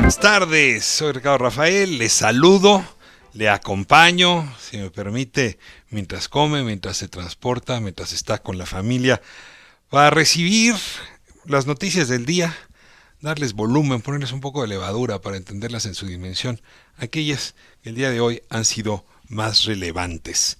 Buenas tardes, soy Ricardo Rafael, les saludo, le acompaño, si me permite, mientras come, mientras se transporta, mientras está con la familia, para recibir las noticias del día, darles volumen, ponerles un poco de levadura para entenderlas en su dimensión, aquellas que el día de hoy han sido más relevantes.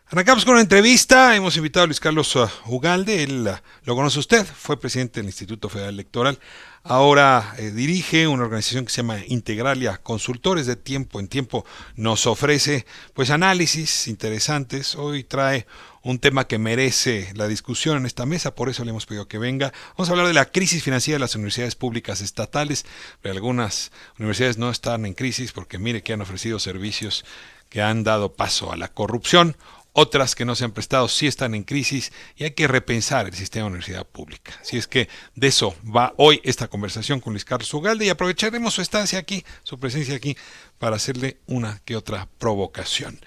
Arrancamos con una entrevista, hemos invitado a Luis Carlos Ugalde, él lo conoce usted, fue presidente del Instituto Federal Electoral, ahora dirige una organización que se llama Integralia Consultores, de tiempo en tiempo nos ofrece pues análisis interesantes, hoy trae un tema que merece la discusión en esta mesa, por eso le hemos pedido que venga. Vamos a hablar de la crisis financiera de las universidades públicas estatales, algunas universidades no están en crisis porque mire que han ofrecido servicios que han dado paso a la corrupción. Otras que no se han prestado sí están en crisis y hay que repensar el sistema de universidad pública. Así es que de eso va hoy esta conversación con Luis Carlos Ugalde y aprovecharemos su estancia aquí, su presencia aquí, para hacerle una que otra provocación.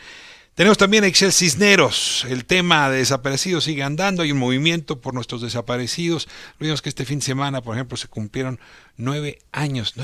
Tenemos también a Ixchel Cisneros, el tema de desaparecidos sigue andando, hay un movimiento por nuestros desaparecidos, vimos que este fin de semana, por ejemplo, se cumplieron 9 años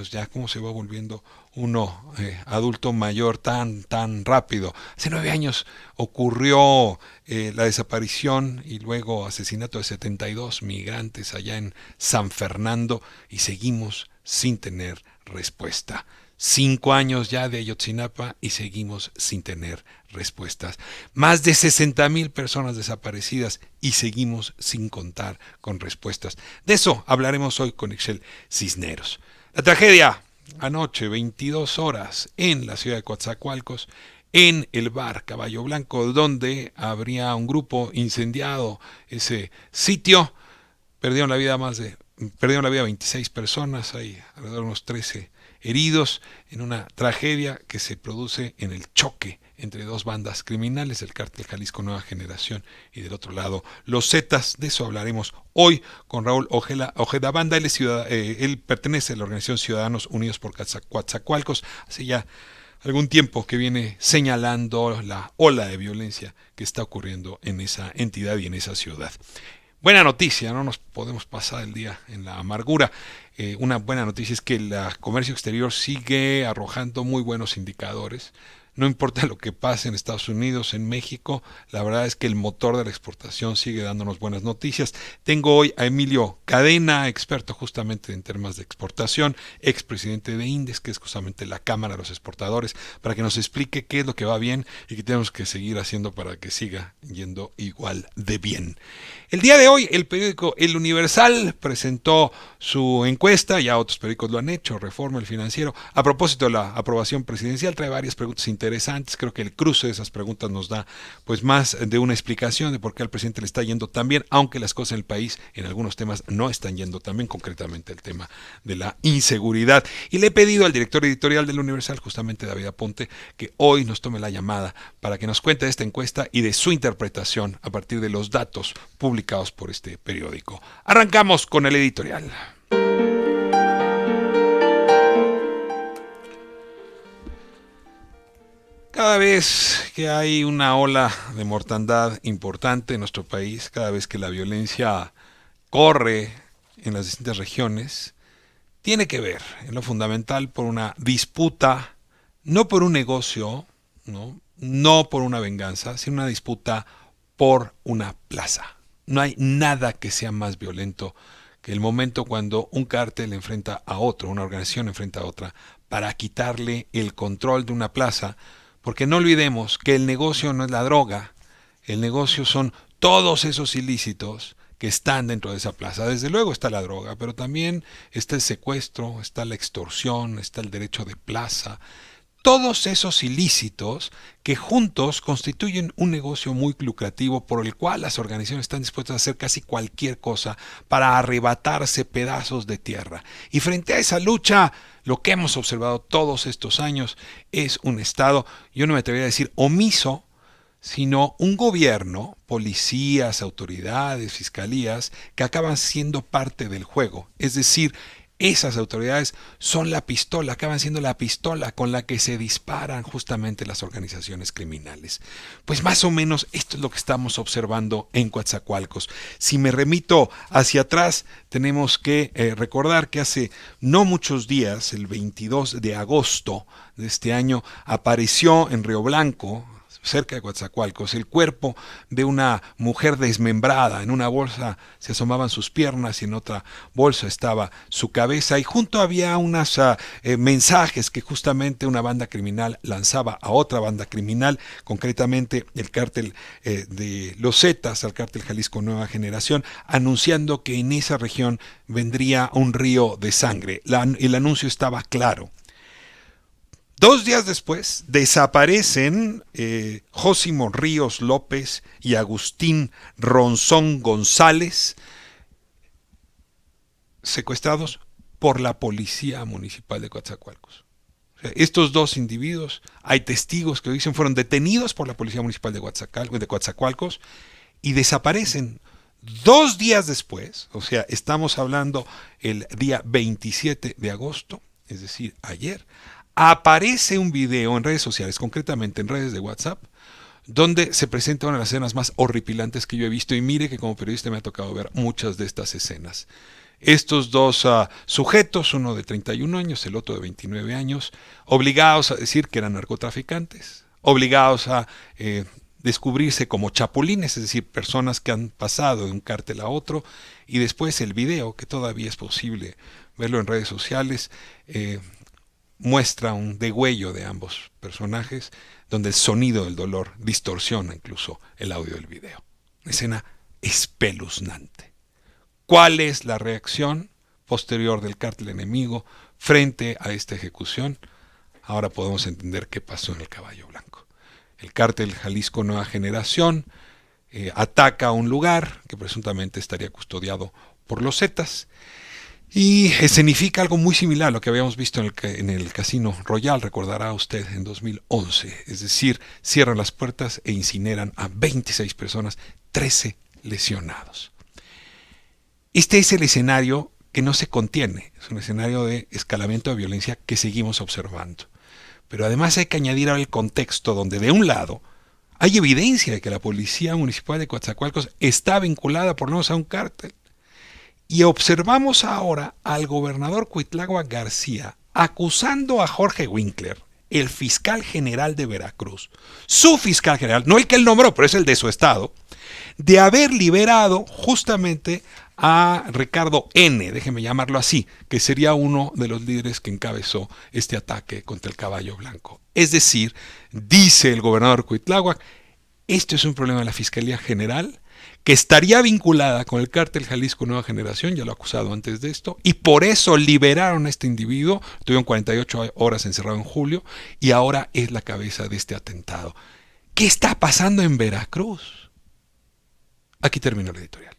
ya, cómo se va volviendo uno adulto mayor tan rápido. Hace 9 años ocurrió la desaparición y luego asesinato de 72 migrantes allá en San Fernando y seguimos sin tener respuesta. 5 años ya de Ayotzinapa y seguimos sin tener respuestas. Más de 60,000 personas desaparecidas y seguimos sin contar con respuestas. De eso hablaremos hoy con Ixchel Cisneros. La tragedia anoche, 22 horas, en la ciudad de Coatzacoalcos, en el bar Caballo Blanco, donde habría un grupo incendiado ese sitio. Perdieron la vida 26 personas, hay alrededor de unos 13 heridos en una tragedia que se produce en el choque entre dos bandas criminales, el Cártel Jalisco Nueva Generación y del otro lado los Zetas. De eso hablaremos hoy con Raúl Ojeda Banda. Él pertenece a la organización Ciudadanos Unidos por Coatzacoalcos. Hace ya algún tiempo que viene señalando la ola de violencia que está ocurriendo en esa entidad y en esa ciudad. Buena noticia, no nos podemos pasar el día en la amargura. Una buena noticia es que el comercio exterior sigue arrojando muy buenos indicadores. No importa lo que pase en Estados Unidos, en México, la verdad es que el motor de la exportación sigue dándonos buenas noticias. Tengo hoy a Emilio Cadena, experto justamente en temas de exportación, expresidente de INDEX, que es justamente la Cámara de los Exportadores, para que nos explique qué es lo que va bien y qué tenemos que seguir haciendo para que siga yendo igual de bien. El día de hoy el periódico El Universal presentó su encuesta, ya otros periódicos lo han hecho, Reforma, El Financiero, a propósito de la aprobación presidencial, trae varias preguntas interesantes, creo que el cruce de esas preguntas nos da pues más de una explicación de por qué al presidente le está yendo tan bien, aunque las cosas en el país en algunos temas no están yendo tan bien, concretamente el tema de la inseguridad. Y le he pedido al director editorial del Universal, justamente David Aponte, que hoy nos tome la llamada para que nos cuente de esta encuesta y de su interpretación a partir de los datos publicados por este periódico. Arrancamos con el editorial. Cada vez que hay una ola de mortandad importante en nuestro país, cada vez que la violencia corre en las distintas regiones, tiene que ver, en lo fundamental, por una disputa, no por un negocio, no por una venganza, sino una disputa por una plaza. No hay nada que sea más violento que el momento cuando un cártel enfrenta a otro, una organización enfrenta a otra, para quitarle el control de una plaza, porque no olvidemos que el negocio no es la droga, el negocio son todos esos ilícitos que están dentro de esa plaza. Desde luego está la droga, pero también está el secuestro, está la extorsión, está el derecho de plaza. Todos esos ilícitos que juntos constituyen un negocio muy lucrativo por el cual las organizaciones están dispuestas a hacer casi cualquier cosa para arrebatarse pedazos de tierra. Y frente a esa lucha, lo que hemos observado todos estos años es un Estado, yo no me atrevería a decir omiso, sino un gobierno, policías, autoridades, fiscalías, que acaban siendo parte del juego. Es decir, Esas autoridades son la pistola, acaban siendo la pistola con la que se disparan justamente las organizaciones criminales. Pues más o menos esto es lo que estamos observando en Coatzacoalcos. Si me remito hacia atrás, tenemos que recordar que hace no muchos días, el 22 de agosto de este año, apareció en Río Blanco, cerca de Coatzacoalcos, el cuerpo de una mujer desmembrada. En una bolsa se asomaban sus piernas y en otra bolsa estaba su cabeza, y junto había unos mensajes que justamente una banda criminal lanzaba a otra banda criminal, concretamente el cártel de los Zetas, al cártel Jalisco Nueva Generación, anunciando que en esa región vendría un río de sangre. El anuncio estaba claro. 2 días después desaparecen Jósimo Ríos López y Agustín Ronzón González, secuestrados por la Policía Municipal de Coatzacoalcos. O sea, estos dos individuos, hay testigos que lo dicen, fueron detenidos por la Policía Municipal de Coatzacoalcos y desaparecen. 2 días después, o sea, estamos hablando el día 27 de agosto, es decir, ayer, aparece un video en redes sociales, concretamente en redes de WhatsApp, donde se presenta una de las escenas más horripilantes que yo he visto, y mire que como periodista me ha tocado ver muchas de estas escenas. Estos dos sujetos, uno de 31 años, el otro de 29 años, obligados a decir que eran narcotraficantes, obligados a descubrirse como chapulines, es decir, personas que han pasado de un cártel a otro, y después el video, que todavía es posible verlo en redes sociales, muestra un degüello de ambos personajes, donde el sonido del dolor distorsiona incluso el audio del video. Una escena espeluznante. ¿Cuál es la reacción posterior del cártel enemigo frente a esta ejecución? Ahora podemos entender qué pasó en el Caballo Blanco. El cártel Jalisco Nueva Generación ataca un lugar que presuntamente estaría custodiado por los Zetas, y escenifica algo muy similar a lo que habíamos visto en el Casino Royal, recordará usted, en 2011. Es decir, cierran las puertas e incineran a 26 personas, 13 lesionados. Este es el escenario que no se contiene, es un escenario de escalamiento de violencia que seguimos observando. Pero además hay que añadir ahora el contexto donde, de un lado, hay evidencia de que la Policía Municipal de Coatzacoalcos está vinculada por lo menos a un cártel. Y observamos ahora al gobernador Cuitlagua García acusando a Jorge Winkler, el fiscal general de Veracruz, su fiscal general, no el que él nombró, pero es el de su estado, de haber liberado justamente a Ricardo N., déjeme llamarlo así, que sería uno de los líderes que encabezó este ataque contra el Caballo Blanco. Es decir, dice el gobernador Cuitláhuac, esto es un problema de la Fiscalía General, que estaría vinculada con el cártel Jalisco Nueva Generación, ya lo he acusado antes de esto, y por eso liberaron a este individuo, tuvieron 48 horas encerrado en julio, y ahora es la cabeza de este atentado. ¿Qué está pasando en Veracruz? Aquí termino el editorial.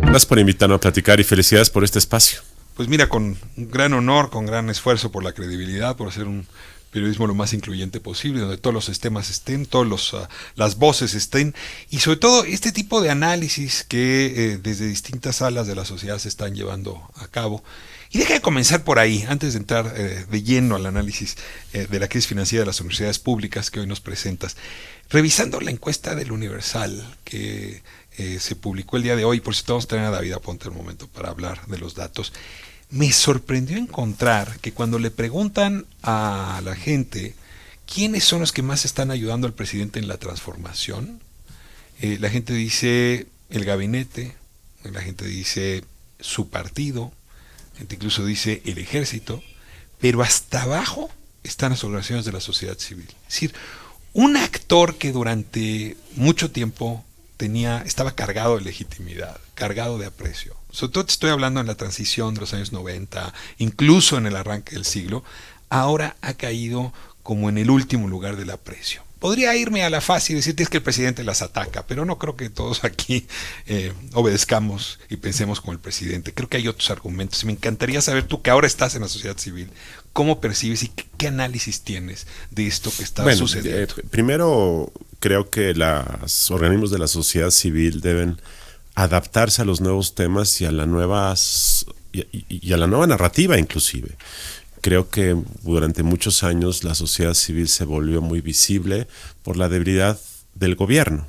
Gracias por invitarnos a platicar y felicidades por este espacio. Pues mira, con gran honor, con gran esfuerzo por la credibilidad, por hacer un periodismo lo más incluyente posible, donde todos los temas estén, las voces estén, y sobre todo este tipo de análisis que desde distintas salas de la sociedad se están llevando a cabo, Y deja de comenzar por ahí, antes de entrar de lleno al análisis de la crisis financiera de las universidades públicas que hoy nos presentas. Revisando la encuesta del Universal que se publicó el día de hoy, por cierto vamos a tener a David Aponte un momento para hablar de los datos, me sorprendió encontrar que cuando le preguntan a la gente quiénes son los que más están ayudando al presidente en la transformación, la gente dice el gabinete, la gente dice su partido, la gente incluso dice el ejército, pero hasta abajo están las organizaciones de la sociedad civil. Es decir, un actor que durante mucho tiempo estaba cargado de legitimidad, cargado de aprecio. Sobre todo te estoy hablando en la transición de los años 90, incluso en el arranque del siglo, ahora ha caído como en el último lugar del aprecio. Podría irme a la fácil y decirte es que el presidente las ataca, pero no creo que todos aquí obedezcamos y pensemos como el presidente. Creo que hay otros argumentos y me encantaría saber tú que ahora estás en la sociedad civil, cómo percibes y qué análisis tienes de esto que está sucediendo. Primero, creo que los organismos de la sociedad civil deben adaptarse a los nuevos temas y a la nueva narrativa inclusive. Creo que durante muchos años la sociedad civil se volvió muy visible por la debilidad del gobierno.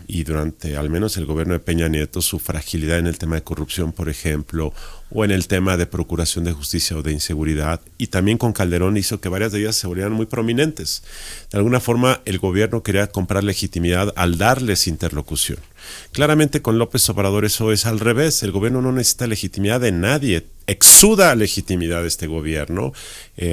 Y durante al menos el gobierno de Peña Nieto, su fragilidad en el tema de corrupción, por ejemplo, o en el tema de procuración de justicia o de inseguridad, y también con Calderón hizo que varias de ellas se volvieran muy prominentes. De alguna forma, el gobierno quería comprar legitimidad al darles interlocución. Claramente con López Obrador eso es al revés. El gobierno no necesita legitimidad de nadie. Exuda legitimidad de este gobierno,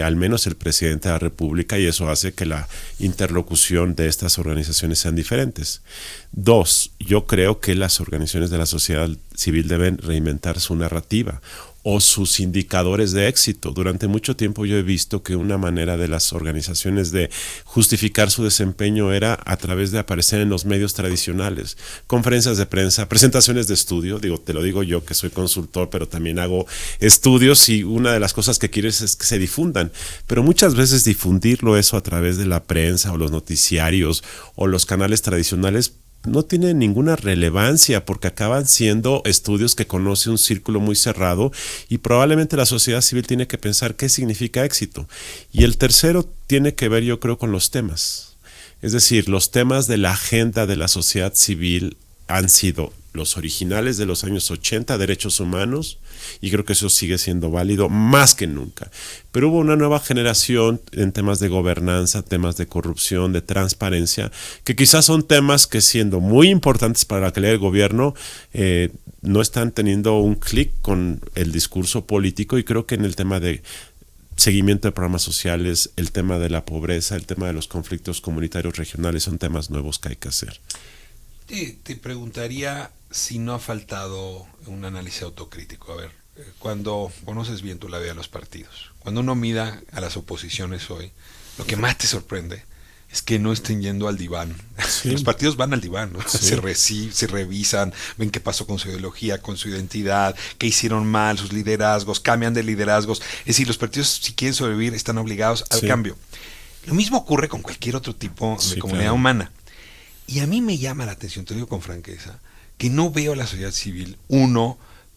al menos el presidente de la República, y eso hace que la interlocución de estas organizaciones sean diferentes. Dos, yo creo que las organizaciones de la sociedad civil deben reinventar su narrativa o sus indicadores de éxito. Durante mucho tiempo yo he visto que una manera de las organizaciones de justificar su desempeño era a través de aparecer en los medios tradicionales, conferencias de prensa, presentaciones de estudio. Te lo digo yo que soy consultor, pero también hago estudios y una de las cosas que quieres es que se difundan. Pero muchas veces difundirlo eso a través de la prensa o los noticiarios o los canales tradicionales no tiene ninguna relevancia porque acaban siendo estudios que conoce un círculo muy cerrado y probablemente la sociedad civil tiene que pensar qué significa éxito. Y el tercero tiene que ver, yo creo, con los temas. Es decir, los temas de la agenda de la sociedad civil han sido los originales de los años 80, derechos humanos, y creo que eso sigue siendo válido más que nunca. Pero hubo una nueva generación en temas de gobernanza, temas de corrupción, de transparencia, que quizás son temas que siendo muy importantes para la calidad del gobierno, no están teniendo un clic con el discurso político, y creo que en el tema de seguimiento de programas sociales, el tema de la pobreza, el tema de los conflictos comunitarios regionales son temas nuevos que hay que hacer. Te preguntaría si no ha faltado un análisis autocrítico. A ver, cuando conoces bien tú la vida de los partidos, cuando uno mira a las oposiciones hoy, lo que más te sorprende es que no estén yendo al diván. Sí. Los partidos van al diván, ¿no? Sí. Se revisan, ven qué pasó con su ideología, con su identidad, qué hicieron mal, sus liderazgos, cambian de liderazgos. Es decir, los partidos, si quieren sobrevivir, están obligados al cambio. Lo mismo ocurre con cualquier otro tipo de comunidad humana. Y a mí me llama la atención, te digo con franqueza, que no veo a la sociedad civil,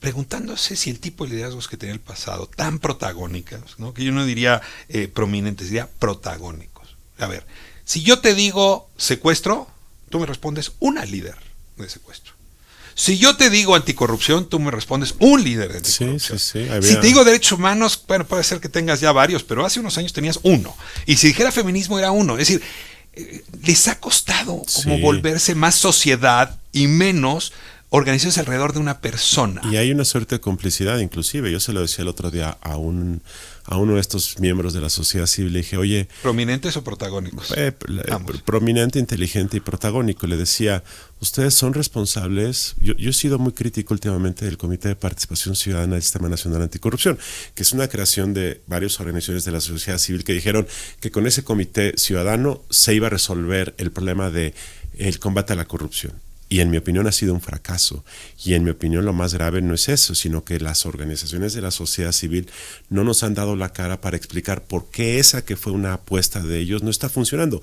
preguntándose si el tipo de liderazgos que tenía el pasado, tan protagónicos, ¿no? Que yo no diría prominentes, diría protagónicos. A ver, si yo te digo secuestro, tú me respondes una líder de secuestro. Si yo te digo anticorrupción, tú me respondes un líder de anticorrupción. Si te digo derechos humanos, bueno, puede ser que tengas ya varios, pero hace unos años tenías uno. Y si dijera feminismo, era uno. Es decir, les ha costado como volverse más sociedad y menos organizaciones alrededor de una persona. Y hay una suerte de complicidad, inclusive. Yo se lo decía el otro día a uno de estos miembros de la sociedad civil. Le dije, oye... ¿Prominentes o protagónicos? Prominente, inteligente y protagónico. Le decía, ustedes son responsables... Yo he sido muy crítico últimamente del Comité de Participación Ciudadana del Sistema Nacional Anticorrupción, que es una creación de varias organizaciones de la sociedad civil que dijeron que con ese comité ciudadano se iba a resolver el problema del combate a la corrupción. Y en mi opinión ha sido un fracaso. Y en mi opinión lo más grave no es eso, sino que las organizaciones de la sociedad civil no nos han dado la cara para explicar por qué esa que fue una apuesta de ellos no está funcionando.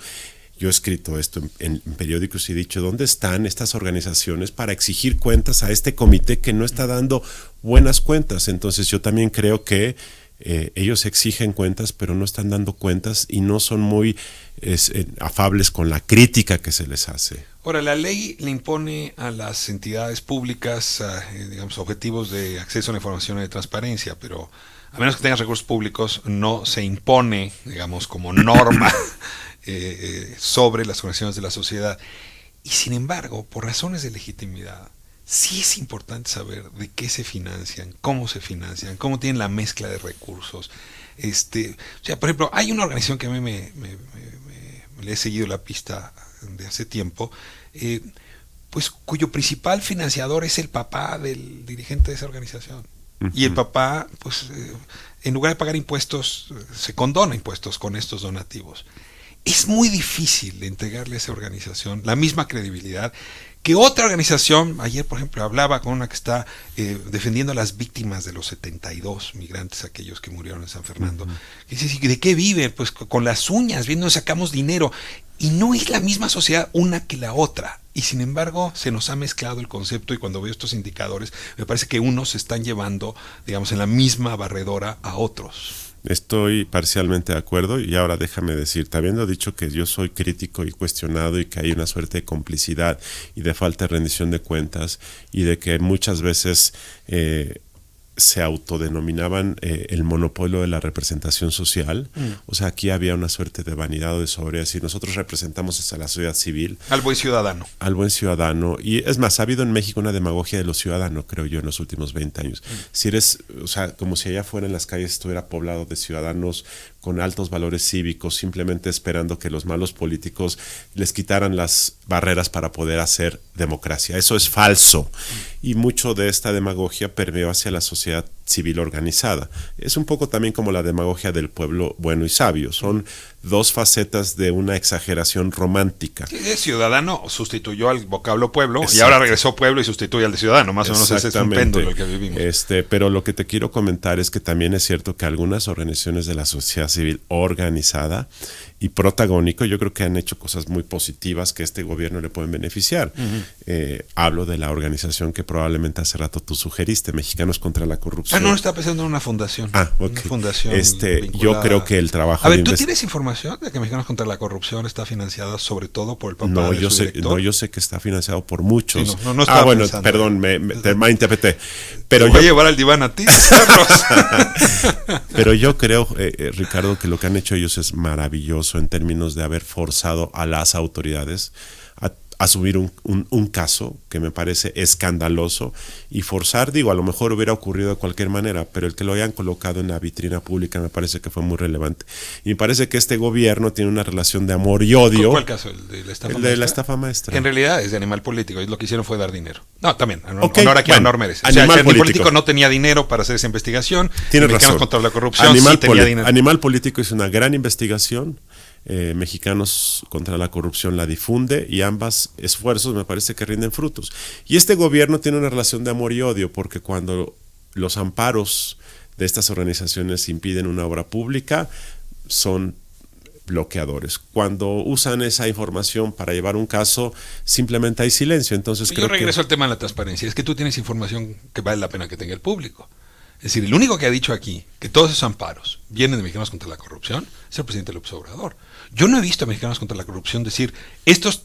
Yo he escrito esto en periódicos y he dicho, ¿dónde están estas organizaciones para exigir cuentas a este comité que no está dando buenas cuentas? Entonces yo también creo que ellos exigen cuentas, pero no están dando cuentas y no son muy afables con la crítica que se les hace. Ahora, la ley le impone a las entidades públicas, digamos, objetivos de acceso a la información y de transparencia, pero a menos que tengas recursos públicos, no se impone, digamos, como norma sobre las organizaciones de la sociedad. Y sin embargo, por razones de legitimidad, sí es importante saber de qué se financian, cómo tienen la mezcla de recursos. O sea, por ejemplo, hay una organización que a mí le he seguido la pista de hace tiempo, pues cuyo principal financiador es el papá del dirigente de esa organización. Uh-huh. Y el papá, pues, en lugar de pagar impuestos, se condona impuestos con estos donativos. Es muy difícil entregarle a esa organización la misma credibilidad que otra organización. Ayer, por ejemplo, hablaba con una que está defendiendo a las víctimas de los 72 migrantes, aquellos que murieron en San Fernando. Uh-huh. Y dice, ¿de qué viven? Pues con las uñas, viendo sacamos dinero. Y no es la misma sociedad una que la otra. Y sin embargo, se nos ha mezclado el concepto, y cuando veo estos indicadores, me parece que unos se están llevando, digamos, en la misma barredora a otros. Estoy parcialmente de acuerdo, y ahora déjame decirte, habiendo dicho que yo soy crítico y cuestionado y que hay una suerte de complicidad y de falta de rendición de cuentas y de que muchas veces se autodenominaban el monopolio de la representación social. O sea, aquí había una suerte de vanidad o de soberbia, si nosotros representamos a la sociedad civil. Al buen ciudadano. Al buen ciudadano. Y es más, ha habido en México una demagogia de los ciudadanos, creo yo, en los últimos 20 años. Si eres, o sea, como si allá afuera en las calles estuviera poblado de ciudadanos con altos valores cívicos, simplemente esperando que los malos políticos les quitaran las barreras para poder hacer democracia. Eso es falso. Y mucho de esta demagogia permeó hacia la sociedad civil organizada. Es un poco también como la demagogia del pueblo bueno y sabio. Son dos facetas de una exageración romántica. Sí, el ciudadano sustituyó al vocablo pueblo. Exacto. Y ahora regresó pueblo y sustituye al de ciudadano. Más o menos ese es un péndulo el que vivimos. Pero lo que te quiero comentar es que también es cierto que algunas organizaciones de la sociedad civil organizada y protagónico, yo creo que han hecho cosas muy positivas que este gobierno le pueden beneficiar. Uh-huh. Hablo de la organización que probablemente hace rato tú sugeriste, Mexicanos contra la Corrupción. No, está pensando en una fundación. Okay. Una fundación yo creo que el trabajo... A ver, ¿tú tienes información de que Mexicanos contra la Corrupción está financiada sobre todo por el papá de su director? No, yo sé que está financiado por muchos. Sí, no bueno, pensando. Perdón, te malinterpreté. Pero voy a llevar al diván a ti, Carlos. Pero yo creo, Ricardo, que lo que han hecho ellos es maravilloso en términos de haber forzado a las autoridades a asumir un caso que me parece escandaloso y forzar, digo, a lo mejor hubiera ocurrido de cualquier manera, pero el que lo hayan colocado en la vitrina pública me parece que fue muy relevante. Y me parece que este gobierno tiene una relación de amor y odio. ¿Cuál caso? ¿El de la estafa maestra? De la estafa maestra. En realidad es de animal político, y lo que hicieron fue dar dinero. No, también, honor a quien honor merece. O sea, el político no tenía dinero para hacer esa investigación. Tiene razón. Contra la corrupción sí tenía dinero. Animal político es una gran investigación. Mexicanos contra la Corrupción la difunde, y ambos esfuerzos me parece que rinden frutos. Y este gobierno tiene una relación de amor y odio, porque cuando los amparos de estas organizaciones impiden una obra pública, son bloqueadores. Cuando usan esa información para llevar un caso, simplemente hay silencio. Entonces yo regreso al tema de la transparencia. Es que tú tienes información que vale la pena que tenga el público. Es decir, el único que ha dicho aquí que todos esos amparos vienen de Mexicanos contra la Corrupción es el presidente López Obrador. Yo no he visto a Mexicanos contra la Corrupción decir, estos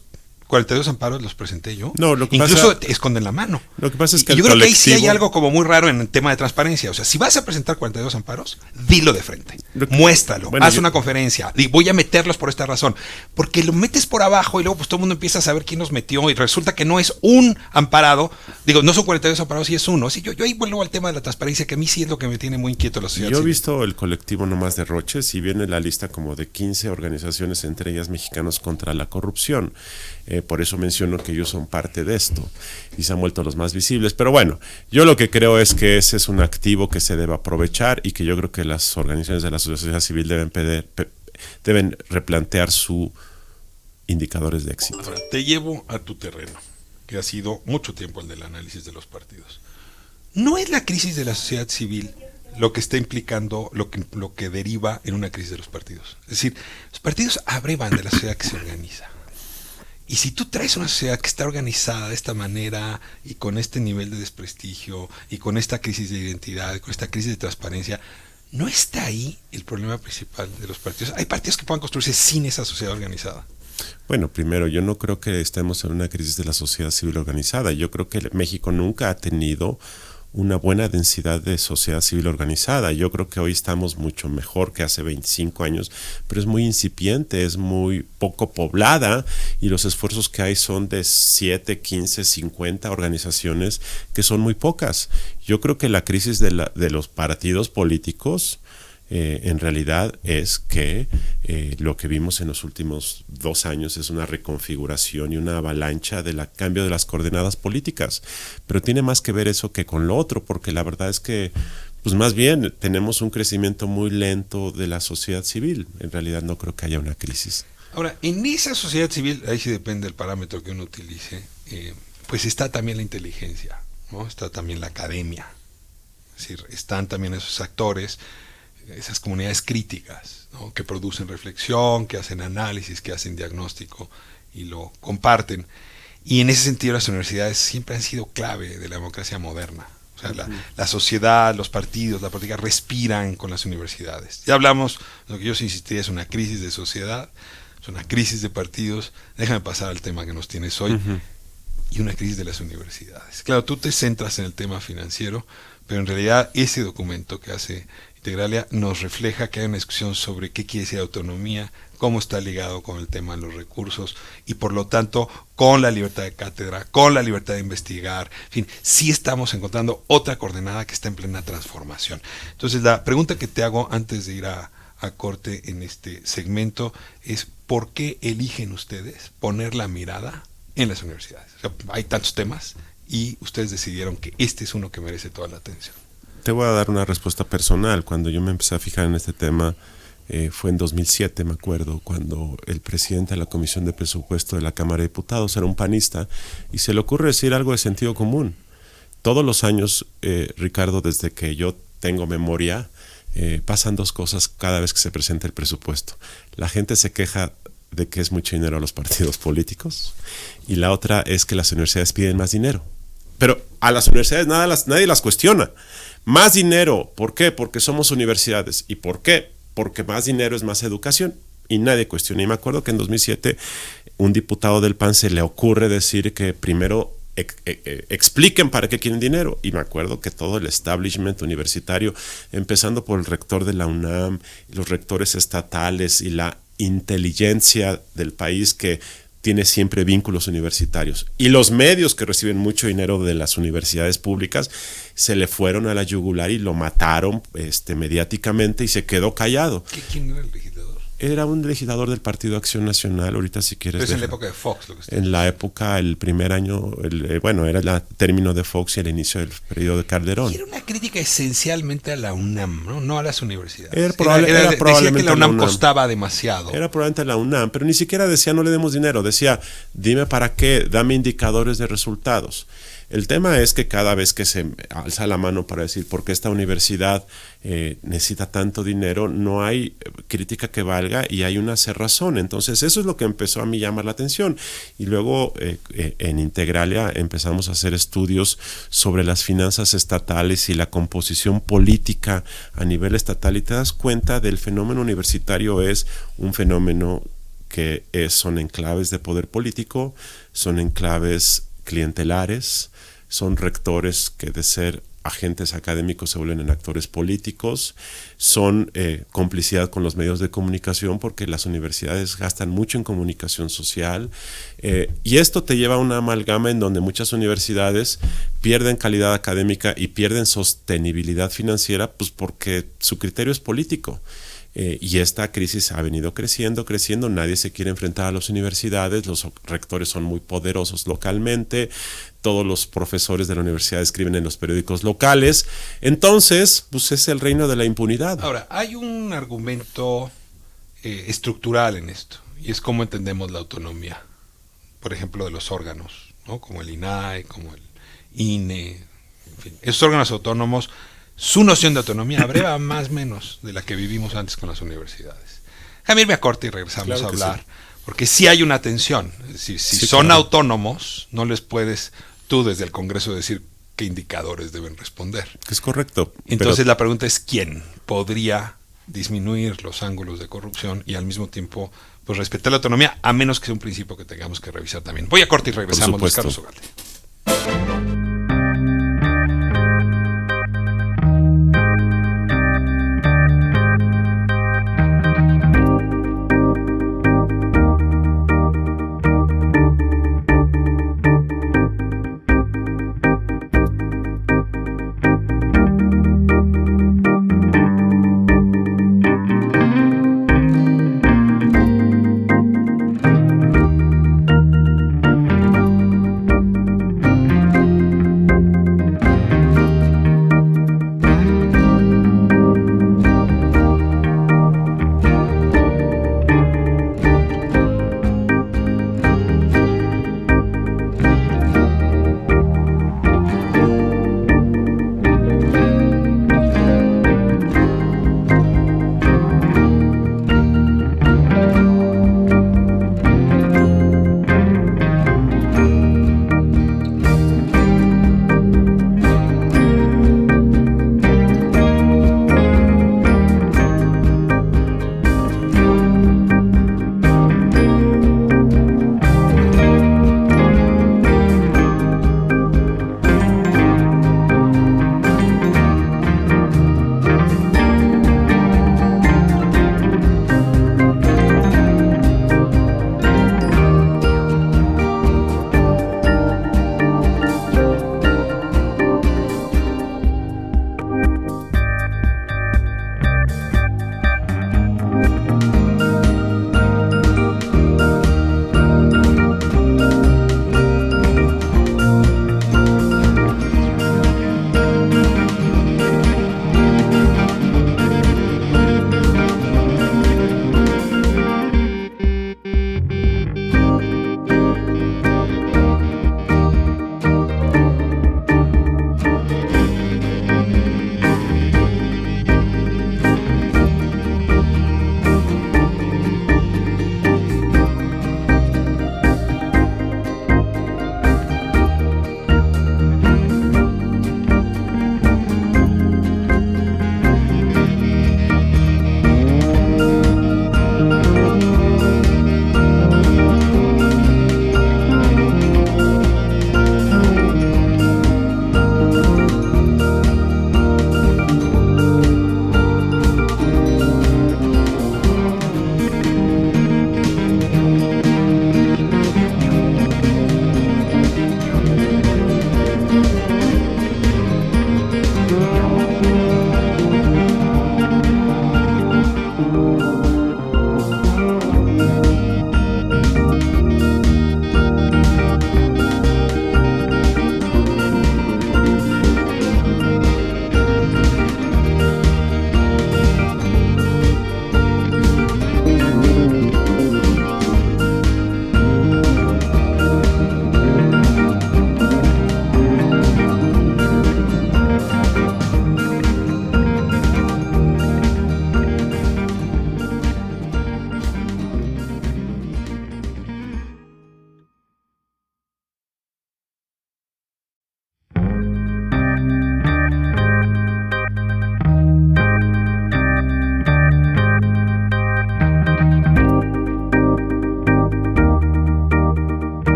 42 amparos los presenté yo. No, lo que incluso te esconden la mano. Lo que pasa es que yo creo que ahí sí hay algo como muy raro en el tema de transparencia. O sea, si vas a presentar 42 amparos, dilo de frente. Muéstralo, haz una conferencia. Voy a meterlos por esta razón. Porque lo metes por abajo y luego pues todo el mundo empieza a saber quién los metió y resulta que no es un amparado. Digo, no son 42 amparados, sí es uno. Así yo ahí vuelvo al tema de la transparencia, que a mí sí es lo que me tiene muy inquieto la sociedad. Yo he visto el colectivo Nomás de Roches y viene la lista como de 15 organizaciones, entre ellas Mexicanos contra la Corrupción. Por eso menciono que ellos son parte de esto y se han vuelto los más visibles. Pero bueno, yo lo que creo es que ese es un activo que se debe aprovechar y que yo creo que las organizaciones de la sociedad civil deben replantear sus indicadores de éxito. Ahora, te llevo a tu terreno, que ha sido mucho tiempo el del análisis de los partidos. ¿No es la crisis de la sociedad civil lo que está implicando, lo que deriva en una crisis de los partidos. Es decir, los partidos abrevan de la sociedad que se organiza. Y si tú traes una sociedad que está organizada de esta manera y con este nivel de desprestigio y con esta crisis de identidad, con esta crisis de transparencia, no está ahí el problema principal de los partidos. Hay partidos que puedan construirse sin esa sociedad organizada. Bueno, primero, yo no creo que estemos en una crisis de la sociedad civil organizada. Yo creo que México nunca ha tenido una buena densidad de sociedad civil organizada. Yo creo que hoy estamos mucho mejor que hace 25 años, pero es muy incipiente, es muy poco poblada y los esfuerzos que hay son de 7, 15, 50 organizaciones que son muy pocas. Yo creo que la crisis de los partidos políticos en realidad es que lo que vimos en los últimos 2 años es una reconfiguración y una avalancha del cambio de las coordenadas políticas, pero tiene más que ver eso que con lo otro, porque la verdad es que pues más bien tenemos un crecimiento muy lento de la sociedad civil. En realidad no creo que haya una crisis. Ahora, en esa sociedad civil, ahí sí depende del parámetro que uno utilice, pues está también la inteligencia, ¿no? Está también la academia, es decir, están también esos actores, esas comunidades críticas, ¿no? Que producen reflexión, que hacen análisis, que hacen diagnóstico y lo comparten. Y en ese sentido las universidades siempre han sido clave de la democracia moderna. O sea, la sociedad, los partidos, la política respiran con las universidades. Ya hablamos, lo que yo sí insistiría es una crisis de sociedad, es una crisis de partidos. Déjame pasar al tema que nos tienes hoy. Y una crisis de las universidades. Claro, tú te centras en el tema financiero, pero en realidad ese documento que hace Integralia nos refleja que hay una discusión sobre qué quiere decir autonomía, cómo está ligado con el tema de los recursos y por lo tanto con la libertad de cátedra, con la libertad de investigar. En fin, sí estamos encontrando otra coordenada que está en plena transformación. Entonces la pregunta que te hago antes de ir a corte en este segmento es ¿por qué eligen ustedes poner la mirada en las universidades? O sea, hay tantos temas y ustedes decidieron que este es uno que merece toda la atención. Te voy a dar una respuesta personal. Cuando yo me empecé a fijar en este tema fue en 2007, me acuerdo, cuando el presidente de la Comisión de Presupuesto de la Cámara de Diputados era un panista y se le ocurre decir algo de sentido común. Todos los años, Ricardo, desde que yo tengo memoria, pasan 2 cosas cada vez que se presenta el presupuesto. La gente se queja de que es mucho dinero a los partidos políticos y la otra es que las universidades piden más dinero. Pero a las universidades nadie las cuestiona. Más dinero, ¿por qué? Porque somos universidades. ¿Y por qué? Porque más dinero es más educación. Y nadie cuestiona. Y me acuerdo que en 2007 un diputado del PAN se le ocurre decir que primero expliquen para qué quieren dinero. Y me acuerdo que todo el establishment universitario, empezando por el rector de la UNAM, los rectores estatales y la inteligencia del país que tiene siempre vínculos universitarios y los medios que reciben mucho dinero de las universidades públicas se le fueron a la yugular y lo mataron mediáticamente y se quedó callado. ¿Quién era el legislador? Era un legislador del Partido Acción Nacional, ahorita si quieres. Pero es en la época de Fox lo que está. En la época, el primer año, era el término de Fox y el inicio del periodo de Calderón. Y era una crítica esencialmente a la UNAM, no a las universidades. Era probablemente decía que la UNAM costaba demasiado. Era probablemente la UNAM, pero ni siquiera decía no le demos dinero, decía dime para qué, dame indicadores de resultados. El tema es que cada vez que se alza la mano para decir por qué esta universidad necesita tanto dinero, no hay crítica que valga y hay una cerrazón. Entonces eso es lo que empezó a mí llamar la atención. Y luego en Integralia empezamos a hacer estudios sobre las finanzas estatales y la composición política a nivel estatal y te das cuenta del fenómeno universitario es un fenómeno que son enclaves de poder político, son enclaves clientelares, son rectores que de ser agentes académicos se vuelven en actores políticos, son complicidad con los medios de comunicación porque las universidades gastan mucho en comunicación social y esto te lleva a una amalgama en donde muchas universidades pierden calidad académica y pierden sostenibilidad financiera pues porque su criterio es político. Y esta crisis ha venido creciendo, nadie se quiere enfrentar a las universidades, los rectores son muy poderosos localmente, todos los profesores de la universidad escriben en los periódicos locales, entonces pues es el reino de la impunidad. Ahora, hay un argumento estructural en esto, y es cómo entendemos la autonomía, por ejemplo, de los órganos, ¿no? Como el INAI, como el INE, en fin, esos órganos autónomos su noción de autonomía abreva más o menos de la que vivimos antes con las universidades. Déjame irme a corte y regresamos a hablar, porque sí hay una tensión. Si son autónomos, no les puedes tú desde el Congreso decir qué indicadores deben responder. Es correcto. Entonces la pregunta es, ¿quién podría disminuir los ángulos de corrupción y al mismo tiempo pues respetar la autonomía, a menos que sea un principio que tengamos que revisar también? Voy a corte y regresamos, Luis Carlos Ugalde.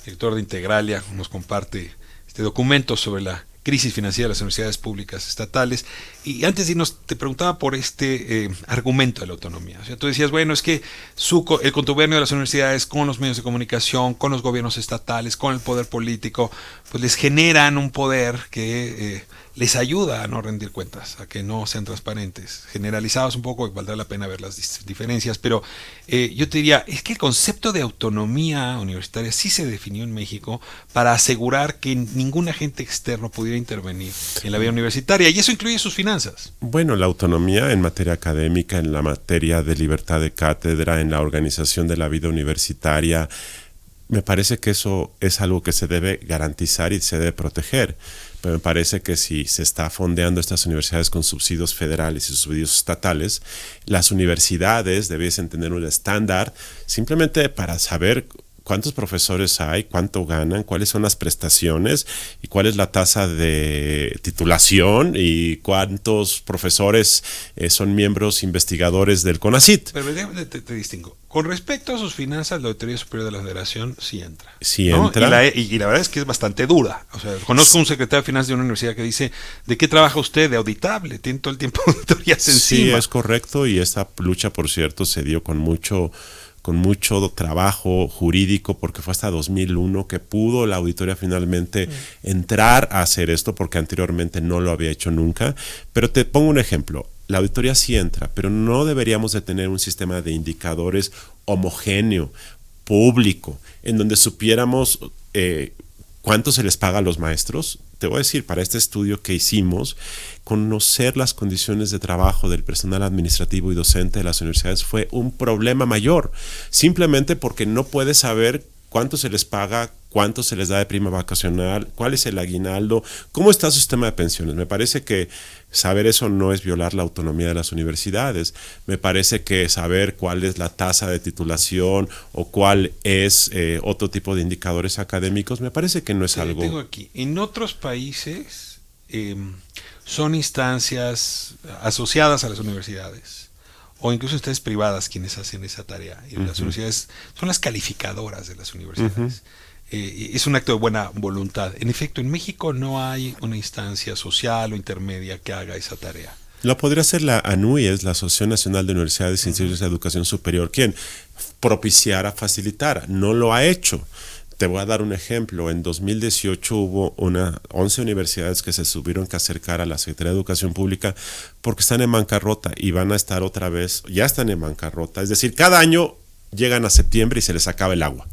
Director de Integralia, nos comparte este documento sobre la crisis financiera de las universidades públicas estatales. Y antes de irnos, te preguntaba por este argumento de la autonomía. O sea, tú decías, bueno, es que el contubernio de las universidades con los medios de comunicación, con los gobiernos estatales, con el poder político, pues les generan un poder que les ayuda a no rendir cuentas, a que no sean transparentes. Generalizados un poco, valdrá la pena ver las diferencias, pero yo te diría, es que el concepto de autonomía universitaria sí se definió en México para asegurar que ningún agente externo pudiera intervenir en la vida universitaria, y eso incluye sus finanzas. Bueno, la autonomía en materia académica, en la materia de libertad de cátedra, en la organización de la vida universitaria, me parece que eso es algo que se debe garantizar y se debe proteger. Pero me parece que si se está fondeando estas universidades con subsidios federales y subsidios estatales, las universidades debiesen tener un estándar simplemente para saber cuántos profesores hay, cuánto ganan, cuáles son las prestaciones y cuál es la tasa de titulación y cuántos profesores son miembros investigadores del CONACYT. Pero te distingo. Con respecto a sus finanzas, la Auditoría Superior de la Federación sí entra. Sí, ¿no? entra. Y la verdad es que es bastante dura. O sea, conozco un secretario de finanzas de una universidad que dice, ¿de qué trabaja usted? De auditable. Tiene todo el tiempo auditorías encima. Sí, es correcto, y esta lucha, por cierto, se dio con mucho trabajo jurídico, porque fue hasta 2001 que pudo la auditoría finalmente entrar a hacer esto, porque anteriormente no lo había hecho nunca. Pero te pongo un ejemplo. La auditoría sí entra, pero no deberíamos de tener un sistema de indicadores homogéneo, público, en donde supiéramos cuánto se les paga a los maestros. Te voy a decir, para este estudio que hicimos, conocer las condiciones de trabajo del personal administrativo y docente de las universidades fue un problema mayor, simplemente porque no puedes saber cuánto se les paga, cuánto se les da de prima vacacional, cuál es el aguinaldo, cómo está su sistema de pensiones. Me parece que saber eso no es violar la autonomía de las universidades. Me parece que saber cuál es la tasa de titulación o cuál es otro tipo de indicadores académicos, me parece que no es algo... Tengo aquí, en otros países son instancias asociadas a las universidades, o incluso instancias privadas quienes hacen esa tarea. Y las universidades son las calificadoras de las universidades. Es un acto de buena voluntad. En efecto, en México no hay una instancia social o intermedia que haga esa tarea. Lo podría hacer la ANUYES, la Asociación Nacional de Universidades e Institutos de Educación Superior, quien propiciara, facilitara. No lo ha hecho. Te voy a dar un ejemplo. En 2018 hubo 11 universidades que se tuvieron que acercar a la Secretaría de Educación Pública porque están en bancarrota y van a estar otra vez, ya están en bancarrota. Es decir, cada año llegan a septiembre y se les acaba el agua.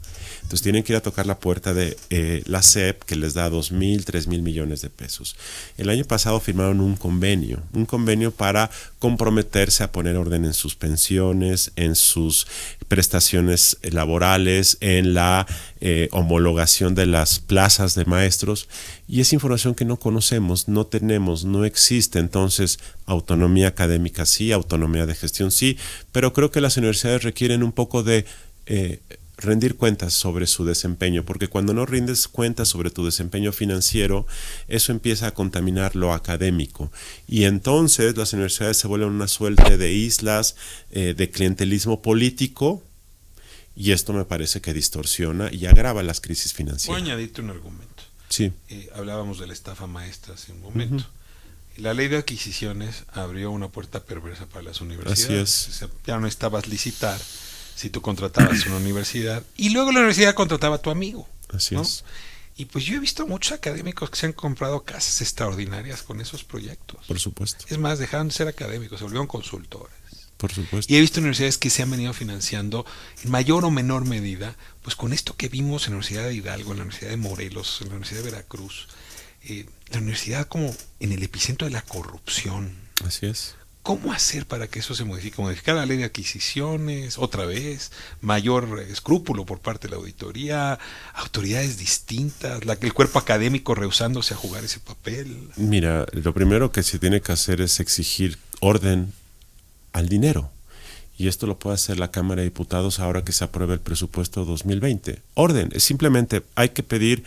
Entonces tienen que ir a tocar la puerta de la SEP, que les da 2,000, 3,000 millones de pesos. El año pasado firmaron un convenio para comprometerse a poner orden en sus pensiones, en sus prestaciones laborales, en la homologación de las plazas de maestros, y es información que no conocemos, no tenemos, no existe. Entonces, autonomía académica sí, autonomía de gestión sí, pero creo que las universidades requieren un poco de rendir cuentas sobre su desempeño, porque cuando no rindes cuentas sobre tu desempeño financiero, eso empieza a contaminar lo académico, y entonces las universidades se vuelven una suerte de islas de clientelismo político, y esto me parece que distorsiona y agrava las crisis financieras. Voy a añadirte un argumento. Sí. Hablábamos de la estafa maestra hace un momento. La ley de adquisiciones abrió una puerta perversa para las universidades. Así es. O sea, ya no necesitabas licitar si tú contratabas una universidad, y luego la universidad contrataba a tu amigo. Así ¿no? es. Y pues yo he visto muchos académicos que se han comprado casas extraordinarias con esos proyectos. Por supuesto. Es más, dejaron de ser académicos, se volvieron consultores. Por supuesto. Y he visto universidades que se han venido financiando en mayor o menor medida, pues con esto que vimos en la Universidad de Hidalgo, en la Universidad de Morelos, en la Universidad de Veracruz, la universidad como en el epicentro de la corrupción. Así es. ¿Cómo hacer para que eso se modifique? Modificar la ley de adquisiciones, otra vez, mayor escrúpulo por parte de la auditoría, autoridades distintas, el cuerpo académico rehusándose a jugar ese papel. Mira, lo primero que se tiene que hacer es exigir orden al dinero. Y esto lo puede hacer la Cámara de Diputados ahora que se apruebe el presupuesto 2020. Orden, es simplemente hay que pedir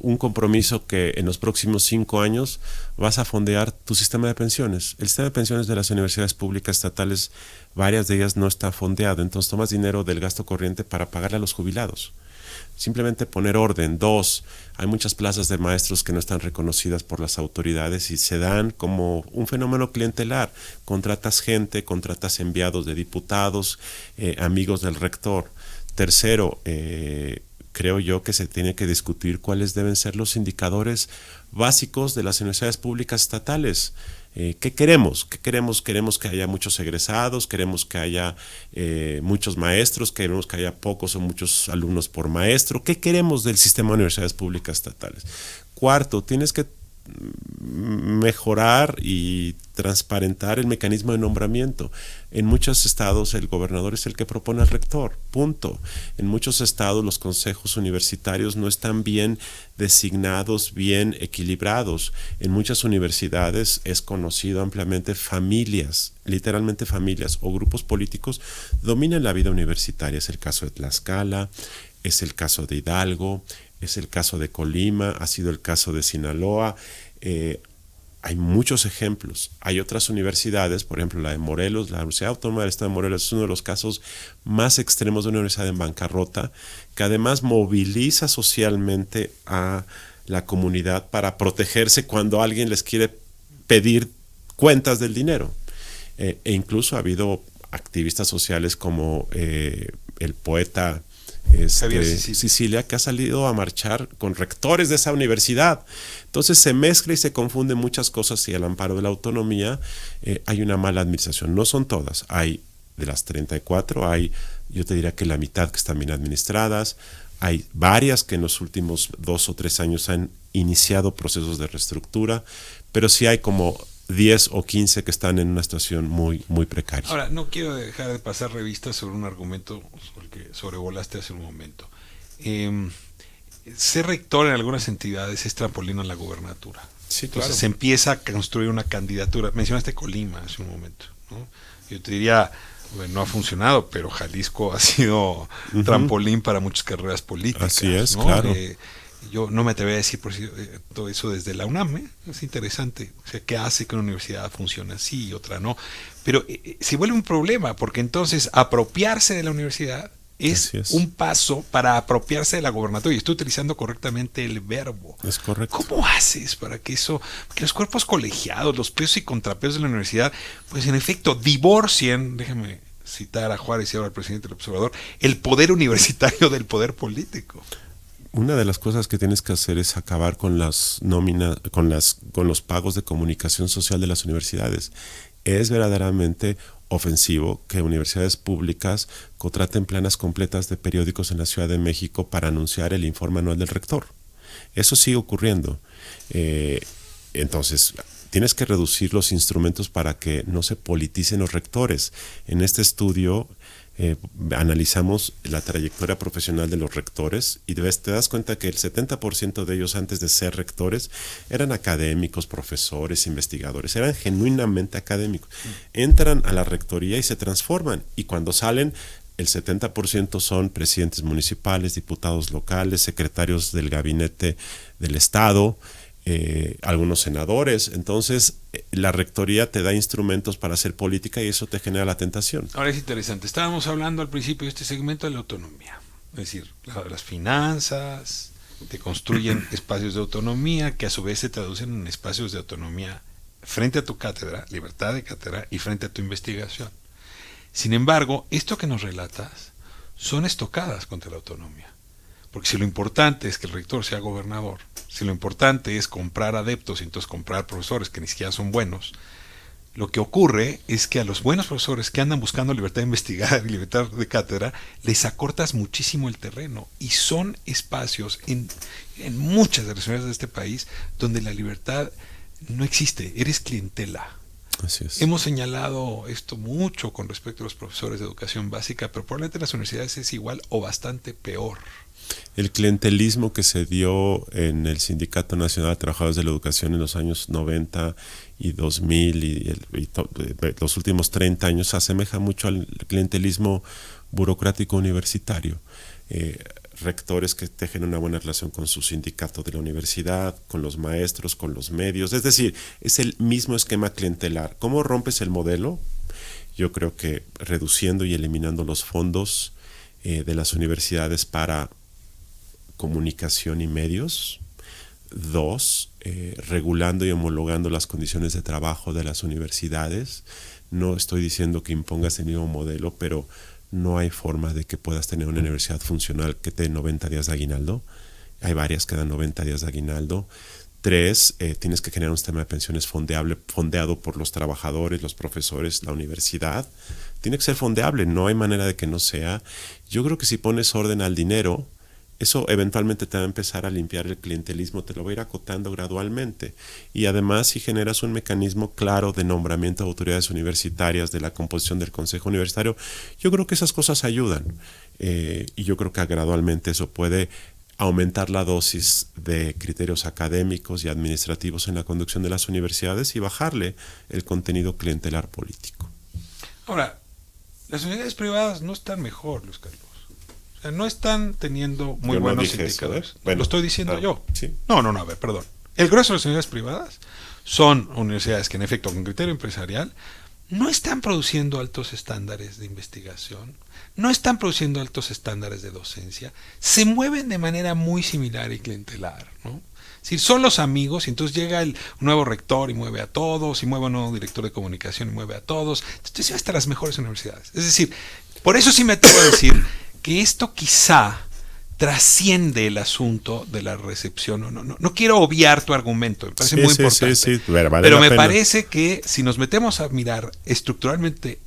un compromiso que en los próximos 5 años vas a fondear tu sistema de pensiones. El sistema de pensiones de las universidades públicas estatales, varias de ellas no está fondeado, entonces tomas dinero del gasto corriente para pagarle a los jubilados. Simplemente poner orden. 2, hay muchas plazas de maestros que no están reconocidas por las autoridades y se dan como un fenómeno clientelar. Contratas gente, contratas enviados de diputados, amigos del rector. 3, creo yo que se tiene que discutir cuáles deben ser los indicadores básicos de las universidades públicas estatales. ¿Qué queremos? ¿Qué queremos? Queremos que haya muchos egresados, queremos que haya muchos maestros, queremos que haya pocos o muchos alumnos por maestro. ¿Qué queremos del sistema de universidades públicas estatales? Cuarto, tienes que mejorar y transparentar el mecanismo de nombramiento. En muchos estados el gobernador es el que propone al rector, punto. En muchos estados los consejos universitarios no están bien designados, bien equilibrados. En muchas universidades es conocido ampliamente familias, literalmente familias o grupos políticos dominan la vida universitaria. Es el caso de Tlaxcala, es el caso de Hidalgo, es el caso de Colima, ha sido el caso de Sinaloa. Hay muchos ejemplos. Hay otras universidades, por ejemplo la de Morelos, la Universidad Autónoma del Estado de Morelos es uno de los casos más extremos de una universidad en bancarrota, que además moviliza socialmente a la comunidad para protegerse cuando alguien les quiere pedir cuentas del dinero. E incluso ha habido activistas sociales como el poeta Sicilia, que ha salido a marchar con rectores de esa universidad. Entonces se mezcla y se confunde muchas cosas y al amparo de la autonomía hay una mala administración. No son todas, hay de las 34, hay, yo te diría que la mitad que están bien administradas, hay varias que en los últimos 2 o 3 años han iniciado procesos de reestructura, pero sí hay como 10 o 15 que están en una situación muy, muy precaria. Ahora, no quiero dejar de pasar revistas sobre un argumento que sobrevolaste hace un momento. Ser rector en algunas entidades es trampolín a la gubernatura. Sí, claro. Entonces se empieza a construir una candidatura. Mencionaste Colima hace un momento, ¿no? Yo te diría, bueno, no ha funcionado, pero Jalisco ha sido trampolín para muchas carreras políticas. Así es, ¿no? claro. Yo no me atrevería a decir todo eso desde la UNAM, ¿eh? Es interesante. O sea, ¿qué hace que una universidad funcione así y otra no? Pero se vuelve un problema, porque entonces apropiarse de la universidad es un paso para apropiarse de la gobernatura. Y estoy utilizando correctamente el verbo. Es correcto. ¿Cómo haces para que los cuerpos colegiados, los pesos y contrapesos de la universidad, pues en efecto divorcien, déjame citar a Juárez y ahora al presidente del Observador, el poder universitario del poder político? Una de las cosas que tienes que hacer es acabar con las nóminas, con los pagos de comunicación social de las universidades. Es verdaderamente ofensivo que universidades públicas contraten planas completas de periódicos en la Ciudad de México para anunciar el informe anual del rector. Eso sigue ocurriendo. Entonces, tienes que reducir los instrumentos para que no se politicen los rectores. En este estudio analizamos la trayectoria profesional de los rectores y te das cuenta que el 70% de ellos antes de ser rectores eran académicos, profesores, investigadores, eran genuinamente académicos. Entran a la rectoría y se transforman y cuando salen el 70% son presidentes municipales, diputados locales, secretarios del gabinete del Estado, algunos senadores. Entonces la rectoría te da instrumentos para hacer política y eso te genera la tentación. Ahora es interesante, estábamos hablando al principio de este segmento de la autonomía, es decir, las finanzas te construyen espacios de autonomía que a su vez se traducen en espacios de autonomía frente a tu cátedra, libertad de cátedra y frente a tu investigación. Sin embargo, esto que nos relatas son estocadas contra la autonomía. Porque si lo importante es que el rector sea gobernador, si lo importante es comprar adeptos y entonces comprar profesores que ni siquiera son buenos, lo que ocurre es que a los buenos profesores que andan buscando libertad de investigar y libertad de cátedra, les acortas muchísimo el terreno. Y son espacios en muchas de las universidades de este país donde la libertad no existe, eres clientela. Así es. Hemos señalado esto mucho con respecto a los profesores de educación básica, pero probablemente en las universidades es igual o bastante peor. El clientelismo que se dio en el Sindicato Nacional de Trabajadores de la Educación en los años 90 y 2000 y los últimos 30 años se asemeja mucho al clientelismo burocrático universitario. Rectores que tejen una buena relación con su sindicato de la universidad, con los maestros, con los medios. Es decir, es el mismo esquema clientelar. ¿Cómo rompes el modelo? Yo creo que reduciendo y eliminando los fondos de las universidades para comunicación y medios. 2, regulando y homologando las condiciones de trabajo de las universidades. No estoy diciendo que impongas el mismo modelo, pero no hay forma de que puedas tener una universidad funcional que te dé 90 días de aguinaldo. Hay varias que dan 90 días de aguinaldo. 3, tienes que generar un sistema de pensiones fondeado por los trabajadores, los profesores, la universidad. Tiene que ser fondeable, no hay manera de que no sea. Yo creo que si pones orden al dinero, eso eventualmente te va a empezar a limpiar el clientelismo, te lo va a ir acotando gradualmente. Y además, si generas un mecanismo claro de nombramiento de autoridades universitarias, de la composición del consejo universitario, yo creo que esas cosas ayudan. Y yo creo que gradualmente eso puede aumentar la dosis de criterios académicos y administrativos en la conducción de las universidades y bajarle el contenido clientelar político. Ahora, las universidades privadas no están mejor, Luis Carlos. O sea, no están teniendo muy buenos indicadores. Eso, Bueno, lo estoy diciendo yo. Sí. No, a ver, perdón. El grueso de las universidades privadas son universidades que, en efecto, con criterio empresarial, no están produciendo altos estándares de investigación, no están produciendo altos estándares de docencia, se mueven de manera muy similar y clientelar, ¿no? Es decir, son los amigos, y entonces llega el nuevo rector y mueve a todos, y mueve un nuevo director de comunicación y mueve a todos, entonces hasta las mejores universidades. Es decir, por eso sí me atrevo a decir que esto quizá trasciende el asunto de la recepción. No quiero obviar tu argumento, me parece muy importante. Sí, pero me parece que si nos metemos a mirar estructuralmente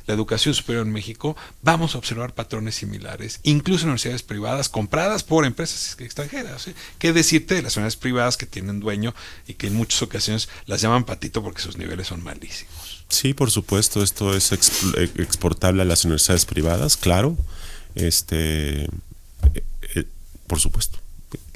la educación superior en México, vamos a observar patrones similares, incluso en universidades privadas compradas por empresas extranjeras. ¿Sí? ¿Qué decirte de las universidades privadas que tienen dueño y que en muchas ocasiones las llaman patito porque sus niveles son malísimos? Sí, por supuesto, esto es exportable a las universidades privadas, claro. Por supuesto.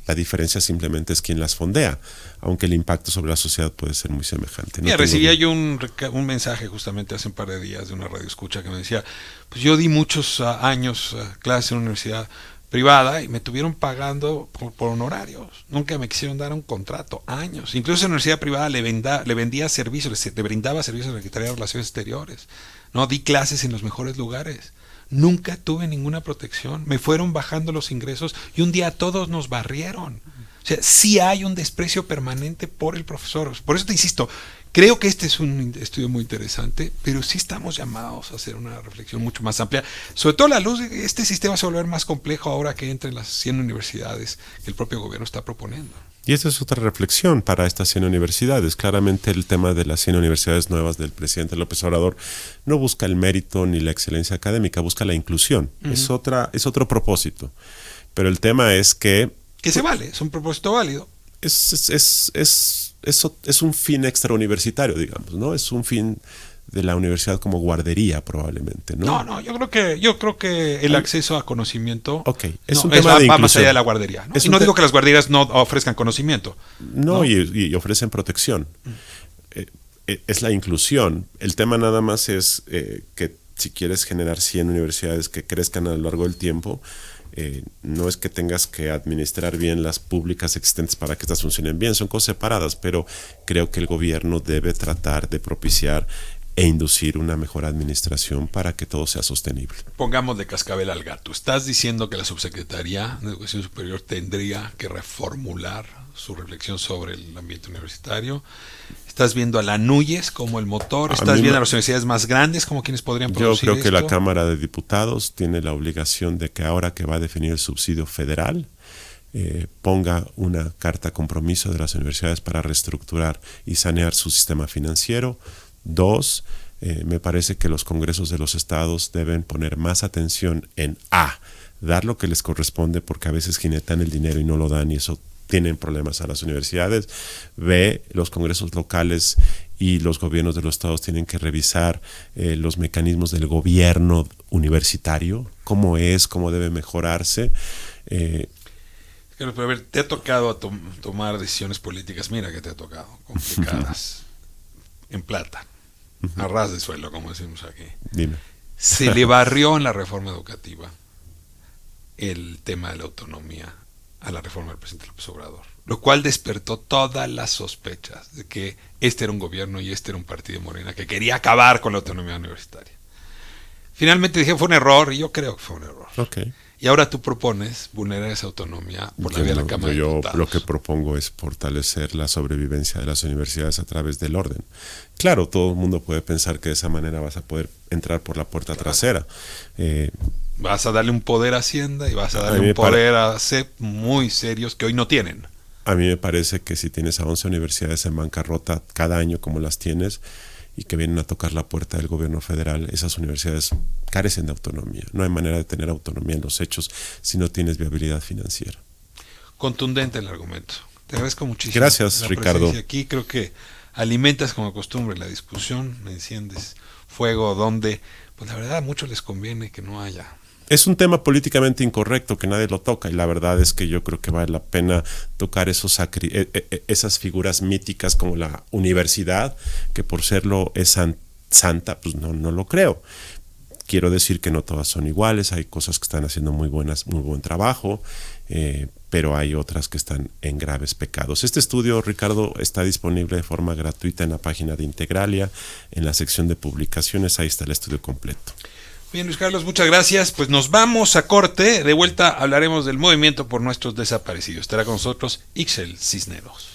La diferencia simplemente es quién las fondea, aunque el impacto sobre la sociedad puede ser muy semejante. Mira, recibía yo un mensaje justamente hace un par de días de una radio escucha que me decía, pues yo di muchos años clases en una universidad privada y me tuvieron pagando por honorarios. Nunca me quisieron dar un contrato, años. Incluso en la universidad privada le vendía servicios, le brindaba servicios a la Secretaría de Relaciones Exteriores. No, di clases en los mejores lugares. Nunca tuve ninguna protección. Me fueron bajando los ingresos y un día todos nos barrieron. O sea, sí hay un desprecio permanente por el profesor. Por eso te insisto, creo que este es un estudio muy interesante, pero sí estamos llamados a hacer una reflexión mucho más amplia. Sobre todo a la luz de que este sistema se va a volver más complejo ahora que entre las 100 universidades que el propio gobierno está proponiendo. Y esta es otra reflexión para estas 100 universidades. Claramente el tema de las 100 universidades nuevas del presidente López Obrador no busca el mérito ni la excelencia académica, busca la inclusión. Uh-huh. Es otro propósito. Pero el tema es que se vale, es un propósito válido. Es un fin extrauniversitario, digamos, ¿no? Es un fin de la universidad como guardería, probablemente, ¿no? No, yo creo que el acceso a conocimiento es un tema de va más allá de la guardería, ¿no? Y no digo que las guarderías no ofrezcan conocimiento. No. Y ofrecen protección. Es la inclusión. El tema nada más es que si quieres generar 100 universidades que crezcan a lo largo del tiempo, no es que tengas que administrar bien las públicas existentes para que estas funcionen bien, son cosas separadas, pero creo que el gobierno debe tratar de propiciar e inducir una mejor administración para que todo sea sostenible. Pongamos de cascabel al gato. ¿Estás diciendo que la Subsecretaría de Educación Superior tendría que reformular su reflexión sobre el ambiente universitario? ¿Estás viendo a la NUYES como el motor? ¿Estás viendo a las universidades más grandes como quienes podrían producir Yo creo que esto? La Cámara de Diputados tiene la obligación de que ahora que va a definir el subsidio federal, ponga una carta compromiso de las universidades para reestructurar y sanear su sistema financiero. 2, me parece que los congresos de los estados deben poner más atención en dar lo que les corresponde, porque a veces jinetan el dinero y no lo dan, y eso tienen problemas a las universidades. B, los congresos locales y los gobiernos de los estados tienen que revisar los mecanismos del gobierno universitario, cómo debe mejorarse. Pero a ver, te ha tocado tomar decisiones políticas, mira que te ha tocado, complicadas, en plata, a ras de suelo, como decimos aquí. Dime. Se le barrió en la reforma educativa el tema de la autonomía a la reforma del presidente López Obrador, lo cual despertó todas las sospechas de que este era un gobierno y este era un partido de Morena que quería acabar con la autonomía universitaria. Finalmente dije fue un error, y yo creo que fue un error. Y ahora tú propones vulnerar esa autonomía por la vía de la Cámara de Diputados. Lo que propongo es fortalecer la sobrevivencia de las universidades a través del orden. Claro, todo el mundo puede pensar que de esa manera vas a poder entrar por la puerta trasera. Vas a darle un poder a Hacienda y vas a darle un poder a CEP muy serios que hoy no tienen. A mí me parece que si tienes a 11 universidades en bancarrota cada año como las tienes y que vienen a tocar la puerta del gobierno federal, esas universidades carecen de autonomía. No hay manera de tener autonomía en los hechos si no tienes viabilidad financiera. Contundente el argumento. Te agradezco muchísimo. Gracias, Ricardo. Aquí creo que alimentas como costumbre la discusión, me enciendes fuego donde, pues la verdad a muchos les conviene que no haya. Es un tema políticamente incorrecto que nadie lo toca y la verdad es que yo creo que vale la pena tocar esas figuras míticas como la universidad, que por serlo es santa, pues no lo creo. Quiero decir que no todas son iguales, hay cosas que están haciendo muy buen trabajo, pero hay otras que están en graves pecados. Este estudio, Ricardo, está disponible de forma gratuita en la página de Integralia, en la sección de publicaciones, ahí está el estudio completo. Bien, Luis Carlos, muchas gracias. Pues nos vamos a corte. De vuelta hablaremos del movimiento por nuestros desaparecidos. Estará con nosotros Ixel Cisneros.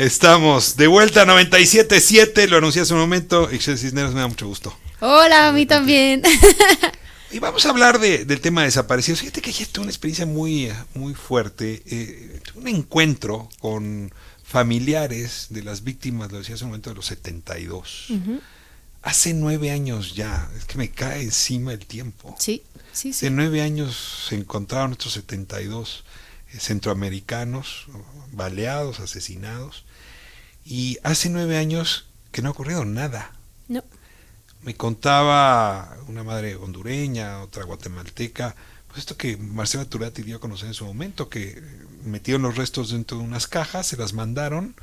Estamos de vuelta a 97.7, lo anuncié hace un momento. Ixchel Cisneros, me da mucho gusto. Hola, a mí también. Y vamos a hablar del tema de desaparecidos. Fíjate que ayer tuve una experiencia muy fuerte. Tuve un encuentro con familiares de las víctimas, lo decía hace un momento, de los 72. Uh-huh. Hace 9 años ya, es que me cae encima el tiempo. Sí. Hace 9 años se encontraron estos 72 centroamericanos baleados, asesinados. Y hace 9 años que no ha ocurrido nada. No. Me contaba una madre hondureña, otra guatemalteca, pues esto que Marcela Turati dio a conocer en su momento, que metieron los restos dentro de unas cajas, se las mandaron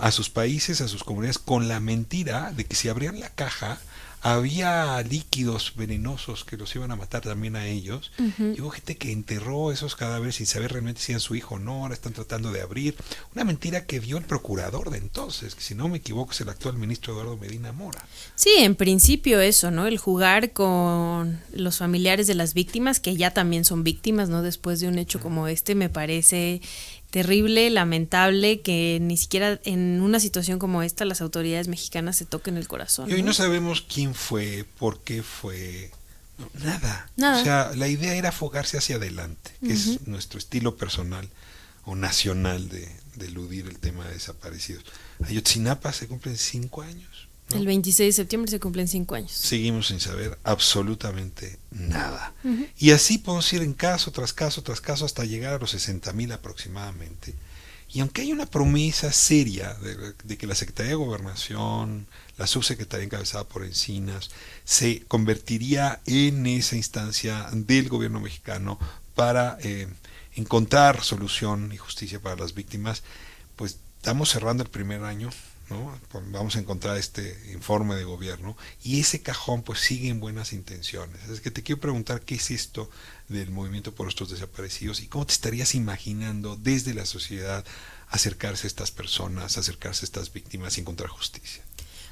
a sus países, a sus comunidades, con la mentira de que si abrían la caja había líquidos venenosos que los iban a matar también a ellos. Uh-huh. Y hubo gente que enterró esos cadáveres sin saber realmente si eran su hijo o no. Ahora están tratando de abrir una mentira que vio el procurador de entonces, que si no me equivoco es el actual ministro Eduardo Medina Mora. Sí, en principio eso, ¿no? El jugar con los familiares de las víctimas, que ya también son víctimas, ¿no? Después de un hecho como este, me parece terrible, lamentable, que ni siquiera en una situación como esta las autoridades mexicanas se toquen el corazón. Y hoy no sabemos quién fue, por qué fue, no, nada. Nada. O sea, la idea era afogarse hacia adelante, que uh-huh. es nuestro estilo personal o nacional de eludir el tema de desaparecidos. Ayotzinapa se cumplen 5 años. ¿No? El 26 de septiembre se cumplen 5 años. Seguimos sin saber absolutamente nada. Uh-huh. Y así podemos ir en caso tras caso tras caso hasta llegar a los 60,000 aproximadamente. Y aunque hay una promesa seria de que la Secretaría de Gobernación, la subsecretaría encabezada por Encinas, se convertiría en esa instancia del gobierno mexicano para encontrar solución y justicia para las víctimas, pues estamos cerrando el primer año, ¿no? Vamos a encontrar este informe de gobierno y ese cajón pues sigue en buenas intenciones. Es que te quiero preguntar qué es esto del movimiento por nuestros desaparecidos y cómo te estarías imaginando desde la sociedad acercarse a estas personas, acercarse a estas víctimas y encontrar justicia.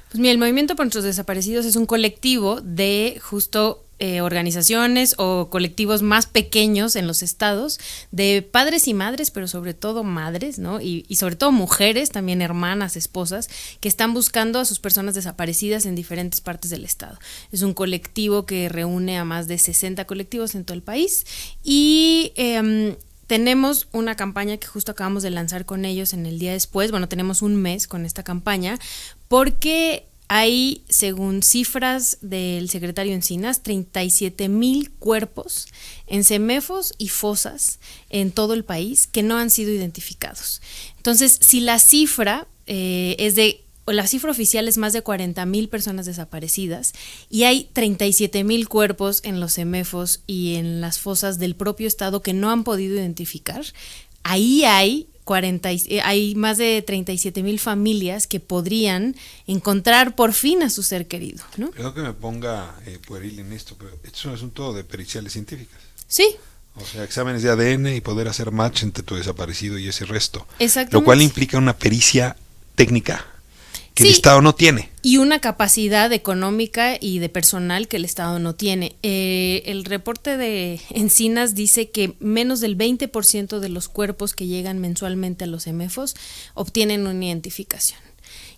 Pues mira, el movimiento por nuestros desaparecidos es un colectivo de justo organizaciones o colectivos más pequeños en los estados, de padres y madres, pero sobre todo madres, ¿no? Y sobre todo mujeres, también hermanas, esposas, que están buscando a sus personas desaparecidas en diferentes partes del estado. Es un colectivo que reúne a más de 60 colectivos en todo el país y tenemos una campaña que justo acabamos de lanzar con ellos en el día después. Bueno, tenemos un mes con esta campaña porque hay, según cifras del secretario Encinas, 37,000 cuerpos en CEMEFOS y fosas en todo el país que no han sido identificados. Entonces, si la cifra la cifra oficial es más de 40,000 personas desaparecidas y hay 37,000 cuerpos en los CEMEFOS y en las fosas del propio estado que no han podido identificar, ahí hay más de 37,000 familias que podrían encontrar por fin a su ser querido, ¿no? Creo que me ponga pueril en esto, pero esto es un asunto de periciales científicas. Sí. O sea, exámenes de ADN y poder hacer match entre tu desaparecido y ese resto. Exactamente. Lo cual implica una pericia técnica que sí, el Estado no tiene. Y una capacidad económica y de personal que el Estado no tiene. El reporte de Encinas dice que menos del 20% de los cuerpos que llegan mensualmente a los CEMEFOS obtienen una identificación.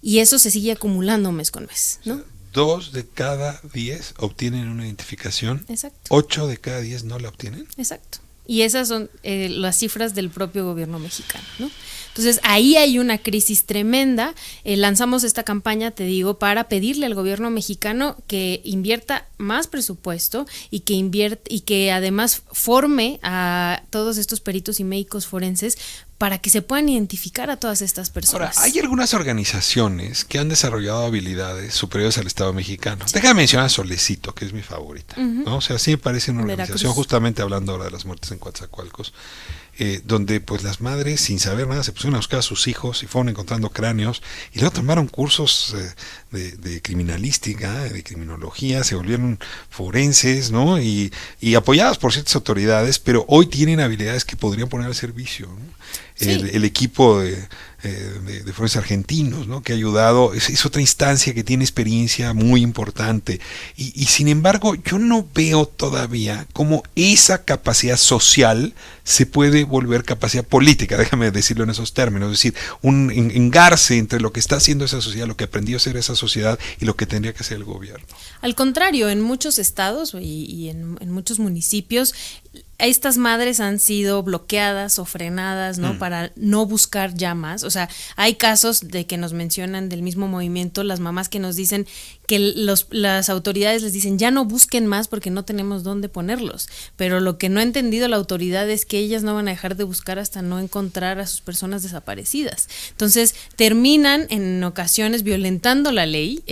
Y eso se sigue acumulando mes con mes, ¿no? O sea, 2 de cada 10 obtienen una identificación. Exacto. 8 de cada 10 no la obtienen. Exacto. Y esas son las cifras del propio gobierno mexicano, ¿no? Entonces ahí hay una crisis tremenda. Lanzamos esta campaña, te digo, para pedirle al gobierno mexicano que invierta más presupuesto y que además forme a todos estos peritos y médicos forenses para que se puedan identificar a todas estas personas. Ahora, hay algunas organizaciones que han desarrollado habilidades superiores al Estado mexicano. Sí. Déjame mencionar a Solecito, que es mi favorita, ¿no? O sea, sí me parece una organización, justamente hablando ahora de las muertes en Coatzacoalcos, donde pues las madres, sin saber nada, se pusieron a buscar a sus hijos y fueron encontrando cráneos y luego tomaron cursos de criminalística, de criminología, se volvieron forenses, ¿no? Y apoyadas por ciertas autoridades, pero hoy tienen habilidades que podrían poner al servicio, ¿no? Sí. el equipo de Fuerzas Argentinos, ¿no? Que ha ayudado, es otra instancia que tiene experiencia muy importante. Y sin embargo, yo no veo todavía cómo esa capacidad social se puede volver capacidad política, déjame decirlo en esos términos, es decir, un engarce entre lo que está haciendo esa sociedad, lo que aprendió a hacer esa sociedad y lo que tendría que hacer el gobierno. Al contrario, en muchos estados y en muchos municipios, estas madres han sido bloqueadas o frenadas, ¿no? Para no buscar ya más. O sea, hay casos de que nos mencionan del mismo movimiento, las mamás que nos dicen que las autoridades les dicen ya no busquen más porque no tenemos dónde ponerlos. Pero lo que no ha entendido la autoridad es que ellas no van a dejar de buscar hasta no encontrar a sus personas desaparecidas. Entonces, terminan en ocasiones violentando la ley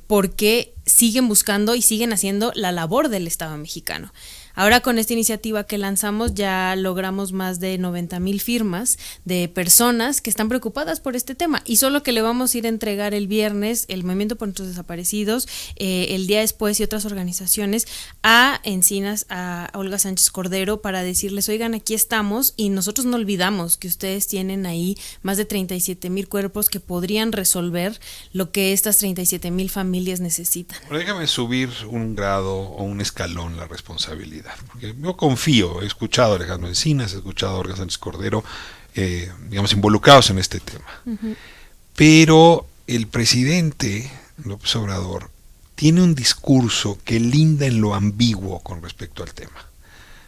porque siguen buscando y siguen haciendo la labor del Estado mexicano. Ahora con esta iniciativa que lanzamos ya logramos más de 90,000 firmas de personas que están preocupadas por este tema y solo que le vamos a ir a entregar el viernes el Movimiento por Nuestros Desaparecidos, el día después y otras organizaciones a Encinas, a Olga Sánchez Cordero para decirles, oigan, aquí estamos y nosotros no olvidamos que ustedes tienen ahí más de 37,000 cuerpos que podrían resolver lo que estas 37,000 familias necesitan. Pero déjame subir un grado o un escalón la responsabilidad. Porque yo confío, he escuchado a Alejandro Encinas, he escuchado a Olga Sánchez Cordero, digamos, involucrados en este tema. Uh-huh. Pero el presidente López Obrador tiene un discurso que linda en lo ambiguo con respecto al tema.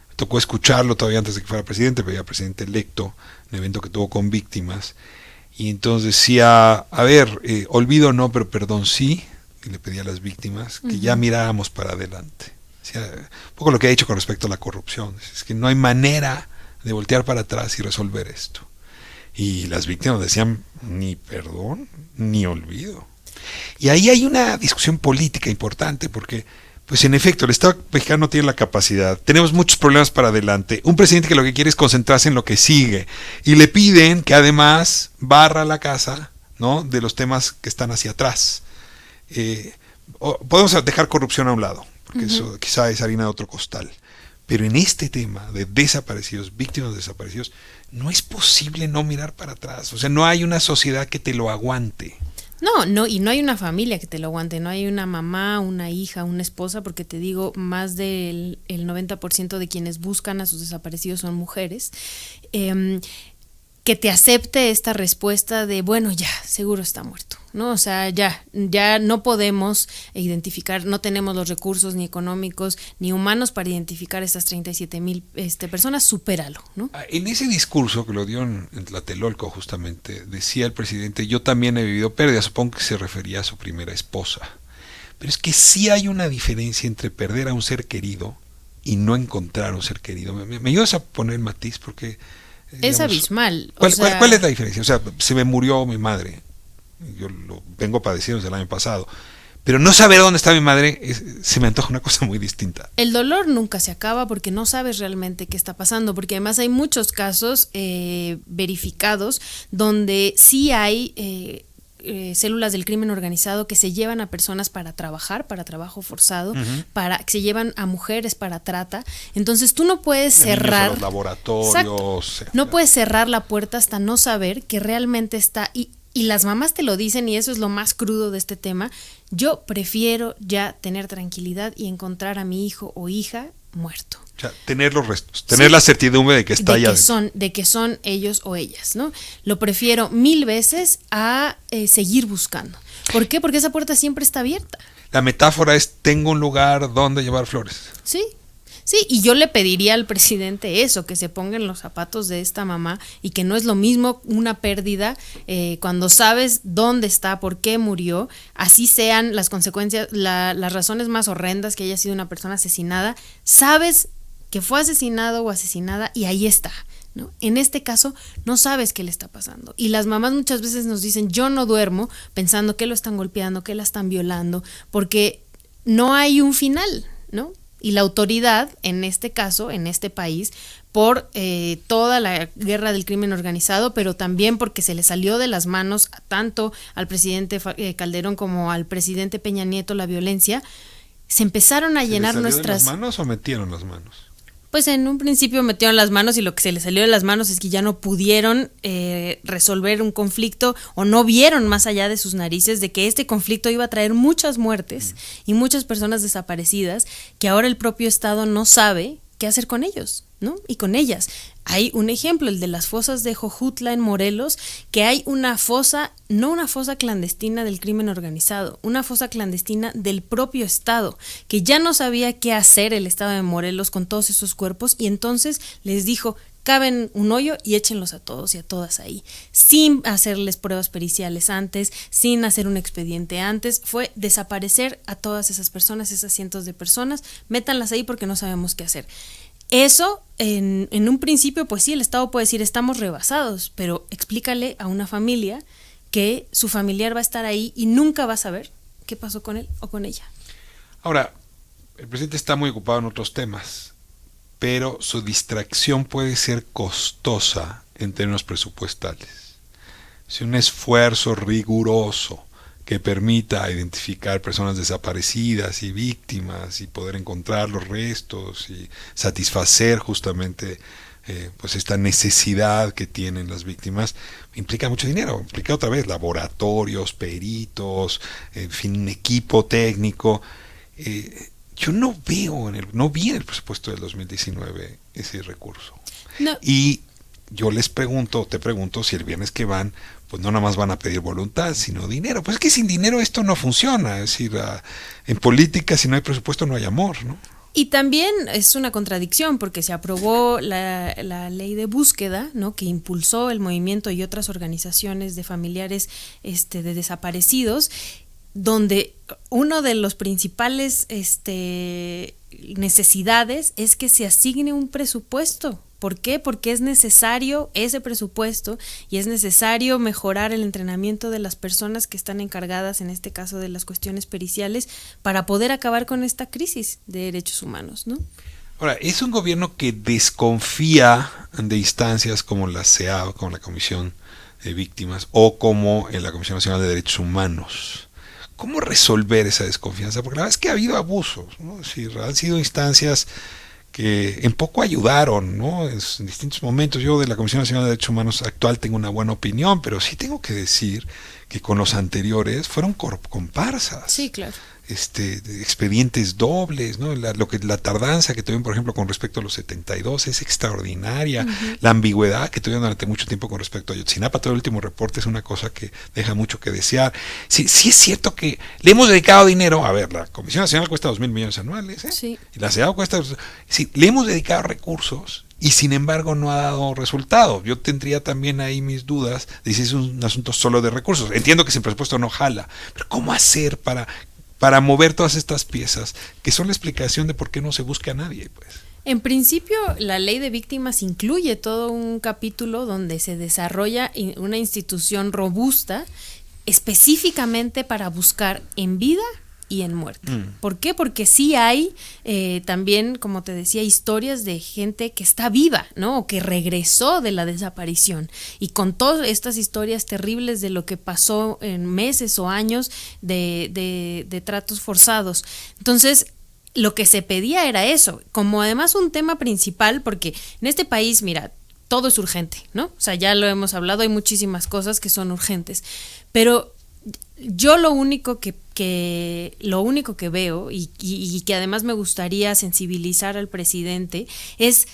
Me tocó escucharlo todavía antes de que fuera presidente, pero ya presidente electo, un evento que tuvo con víctimas, y entonces decía, a ver, olvido no, pero perdón sí, y le pedía a las víctimas que ya miráramos para adelante. Un poco lo que ha dicho con respecto a la corrupción, es que no hay manera de voltear para atrás y resolver esto. Y las víctimas decían, ni perdón, ni olvido. Y ahí hay una discusión política importante, porque, pues en efecto, el Estado mexicano no tiene la capacidad, tenemos muchos problemas para adelante, un presidente que lo que quiere es concentrarse en lo que sigue, y le piden que además barra la casa, ¿no?, de los temas que están hacia atrás. Podemos dejar corrupción a un lado, porque eso quizá es harina de otro costal. Pero en este tema de desaparecidos, víctimas de desaparecidos, no es posible no mirar para atrás. O sea, no hay una sociedad que te lo aguante. No, y no hay una familia que te lo aguante, no hay una mamá, una hija, una esposa, porque te digo, más del 90% de quienes buscan a sus desaparecidos son mujeres. Que te acepte esta respuesta de, bueno, ya, seguro está muerto, ¿no? O sea, ya no podemos identificar, no tenemos los recursos ni económicos ni humanos para identificar estas 37,000 personas, supéralo, ¿no? En ese discurso que lo dio en Tlatelolco justamente, decía el presidente, yo también he vivido pérdidas, supongo que se refería a su primera esposa, pero es que sí hay una diferencia entre perder a un ser querido y no encontrar a un ser querido. ¿Me ayudas a poner el matiz? Porque digamos, es abismal. ¿Cuál es la diferencia? O sea, se me murió mi madre, yo lo vengo padeciendo desde el año pasado, pero no saber dónde está mi madre se me antoja una cosa muy distinta. El dolor nunca se acaba porque no sabes realmente qué está pasando, porque además hay muchos casos verificados donde sí hay células del crimen organizado que se llevan a personas para trabajar, para trabajo forzado, que se llevan a mujeres para trata. Entonces tú no puedes cerrar los laboratorios. No puedes cerrar la puerta hasta no saber que realmente está. Y las mamás te lo dicen, y eso es lo más crudo de este tema. Yo prefiero ya tener tranquilidad y encontrar a mi hijo o hija muerto. O sea, tener los restos, tener la certidumbre de que está allá. De que son ellos o ellas, ¿no? Lo prefiero 1000 veces a seguir buscando. ¿Por qué? Porque esa puerta siempre está abierta. La metáfora es, tengo un lugar donde llevar flores. Sí, y yo le pediría al presidente eso, que se ponga en los zapatos de esta mamá y que no es lo mismo una pérdida cuando sabes dónde está, por qué murió, así sean las consecuencias, las razones más horrendas, que haya sido una persona asesinada, sabes que fue asesinado o asesinada y ahí está, ¿no? En este caso no sabes qué le está pasando y las mamás muchas veces nos dicen, yo no duermo pensando que lo están golpeando, que la están violando, porque no hay un final, ¿no? Y la autoridad, en este caso, en este país, por toda la guerra del crimen organizado, pero también porque se le salió de las manos tanto al presidente Calderón como al presidente Peña Nieto la violencia, se empezaron a llenar ¿Se les salió nuestras... de las manos o metieron las manos? Pues en un principio metieron las manos y lo que se les salió de las manos es que ya no pudieron resolver un conflicto o no vieron más allá de sus narices de que este conflicto iba a traer muchas muertes y muchas personas desaparecidas que ahora el propio Estado no sabe qué hacer con ellos, ¿no? Y con ellas. Hay un ejemplo, el de las fosas de Jojutla en Morelos, que hay una fosa, no una fosa clandestina del crimen organizado, una fosa clandestina del propio Estado, que ya no sabía qué hacer el Estado de Morelos con todos esos cuerpos y entonces les dijo, caben un hoyo y échenlos a todos y a todas ahí, sin hacerles pruebas periciales antes, sin hacer un expediente antes, fue desaparecer a todas esas personas, esas cientos de personas, métanlas ahí porque no sabemos qué hacer. Eso, en un principio, pues sí, el Estado puede decir, estamos rebasados, pero explícale a una familia que su familiar va a estar ahí y nunca va a saber qué pasó con él o con ella. Ahora, el presidente está muy ocupado en otros temas, pero su distracción puede ser costosa en términos presupuestales. Si un esfuerzo riguroso que permita identificar personas desaparecidas y víctimas y poder encontrar los restos y satisfacer justamente pues esta necesidad que tienen las víctimas, implica mucho dinero, implica otra vez laboratorios, peritos, en fin, un equipo técnico. Yo no vi en el presupuesto del 2019 ese recurso. No. Y yo te pregunto si el viernes que van, pues no nada más van a pedir voluntad, sino dinero. Pues es que sin dinero esto no funciona. Es decir, en política, si no hay presupuesto, no hay amor, ¿no? Y también es una contradicción porque se aprobó la ley de búsqueda, ¿no?, que impulsó el movimiento y otras organizaciones de familiares de desaparecidos, donde uno de los principales necesidades es que se asigne un presupuesto. ¿Por qué? Porque es necesario ese presupuesto y es necesario mejorar el entrenamiento de las personas que están encargadas, en este caso de las cuestiones periciales, para poder acabar con esta crisis de derechos humanos, ¿no? Ahora, es un gobierno que desconfía de instancias como la CEAV, como la Comisión de Víctimas, o como la Comisión Nacional de Derechos Humanos. ¿Cómo resolver esa desconfianza? Porque la verdad es que ha habido abusos, ¿no? Es decir, han sido instancias que en poco ayudaron, ¿no? En distintos momentos. Yo de la Comisión Nacional de Derechos Humanos actual tengo una buena opinión, pero sí tengo que decir que con los anteriores fueron comparsas. Sí, claro. Expedientes dobles, ¿no? La tardanza que tuvieron, por ejemplo, con respecto a los 72 es extraordinaria. Uh-huh. La ambigüedad que tuvieron durante mucho tiempo con respecto a Ayotzinapa, todo el último reporte es una cosa que deja mucho que desear. Sí es cierto que le hemos dedicado dinero, a ver, la Comisión Nacional cuesta 2,000 millones anuales, ¿eh? Sí. Y la CEDAW cuesta, sí, le hemos dedicado recursos y sin embargo no ha dado resultado. Yo tendría también ahí mis dudas de si es un asunto solo de recursos. Entiendo que sin presupuesto no jala, pero ¿cómo hacer para mover todas estas piezas que son la explicación de por qué no se busca a nadie, pues? En principio, la ley de víctimas incluye todo un capítulo donde se desarrolla una institución robusta específicamente para buscar en vida y en muerte. ¿Por qué? Porque sí hay también, como te decía, historias de gente que está viva, ¿no? O que regresó de la desaparición. Y con todas estas historias terribles de lo que pasó en meses o años de tratos forzados. Entonces, lo que se pedía era eso, como además un tema principal, porque en este país, mira, todo es urgente, ¿no? O sea, ya lo hemos hablado, hay muchísimas cosas que son urgentes, pero yo lo único que veo y que además me gustaría sensibilizar al presidente es,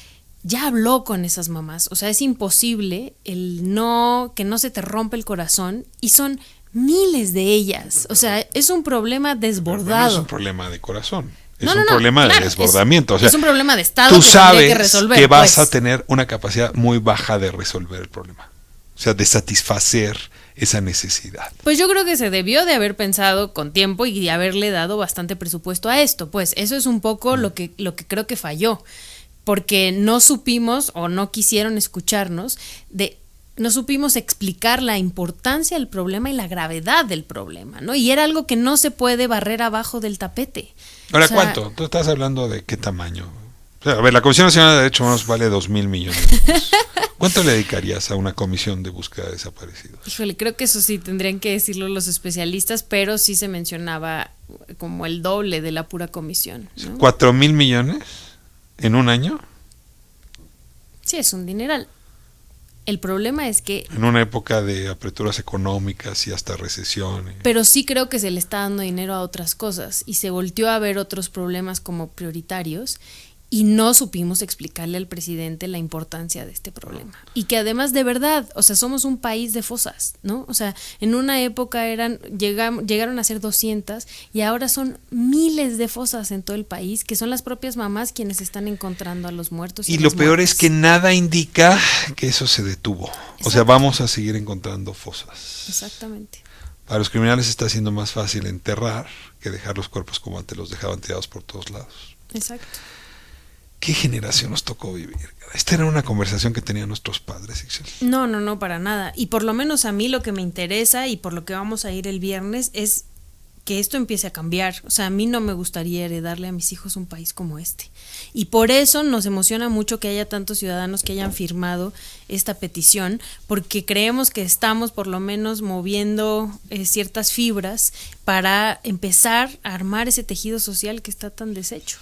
ya habló con esas mamás, o sea, es imposible que no se te rompe el corazón y son miles de ellas, o sea, es un problema desbordado. No es un problema de corazón. Es un problema de desbordamiento. O sea, es un problema de Estado tú que sabes que resolver, que vas a tener una capacidad muy baja de resolver el problema. O sea, de satisfacer esa necesidad. Pues yo creo que se debió de haber pensado con tiempo y de haberle dado bastante presupuesto a esto. Pues eso es un poco lo que creo que falló. Porque no supimos o no quisieron escucharnos no supimos explicar la importancia del problema y la gravedad del problema, ¿no? Y era algo que no se puede barrer abajo del tapete. Ahora, ¿cuánto? ¿Tú estás hablando de qué tamaño? O sea, a ver, la Comisión Nacional de Derechos Humanos vale 2,000 millones de pesos. ¿Cuánto le dedicarías a una comisión de búsqueda de desaparecidos? Híjole, creo que eso sí tendrían que decirlo los especialistas, pero sí se mencionaba como el doble de la pura comisión, ¿no? 4,000 millones en un año. Sí, es un dineral. El problema es que... En una época de aperturas económicas y hasta recesión. Pero sí creo que se le está dando dinero a otras cosas y se volteó a ver otros problemas como prioritarios y no supimos explicarle al presidente la importancia de este problema. Y que además, de verdad, o sea, somos un país de fosas, ¿no? O sea, en una época llegaron a ser 200 y ahora son miles de fosas en todo el país, que son las propias mamás quienes están encontrando a los muertos. Y lo peor es que nada indica que eso se detuvo. O sea, vamos a seguir encontrando fosas. Exactamente. Para los criminales está siendo más fácil enterrar que dejar los cuerpos como antes los dejaban tirados por todos lados. Exacto. ¿Qué generación nos tocó vivir? Esta era una conversación que tenían nuestros padres, Ixchel. No, para nada. Y por lo menos a mí lo que me interesa y por lo que vamos a ir el viernes es que esto empiece a cambiar. O sea, a mí no me gustaría heredarle a mis hijos un país como este. Y por eso nos emociona mucho que haya tantos ciudadanos que hayan firmado esta petición, porque creemos que estamos por lo menos moviendo ciertas fibras para empezar a armar ese tejido social que está tan deshecho.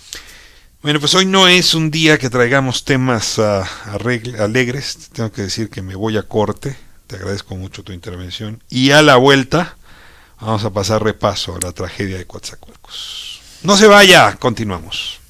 Bueno, pues hoy no es un día que traigamos temas alegres. Tengo que decir que me voy a corte. Te agradezco mucho tu intervención. Y a la vuelta vamos a pasar repaso a la tragedia de Coatzacoalcos. No se vaya, continuamos.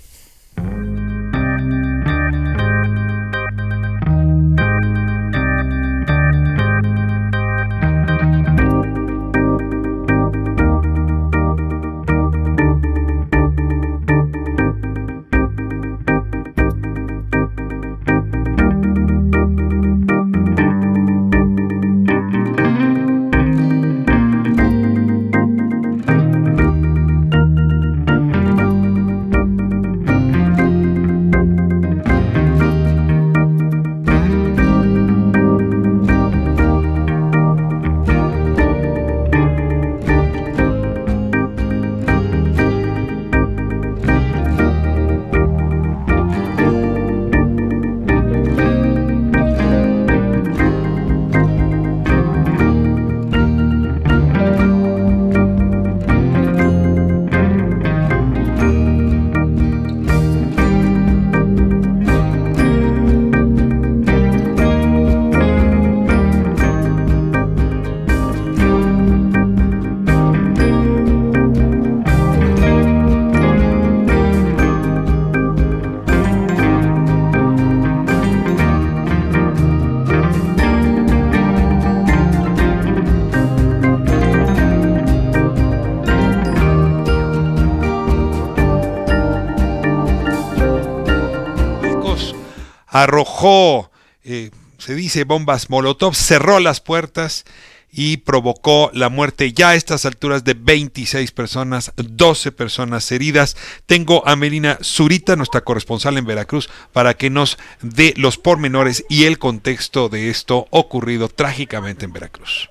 Arrojó, se dice, bombas Molotov, cerró las puertas y provocó la muerte ya a estas alturas de 26 personas, 12 personas heridas. Tengo a Melina Zurita, nuestra corresponsal en Veracruz, para que nos dé los pormenores y el contexto de esto ocurrido trágicamente en Veracruz.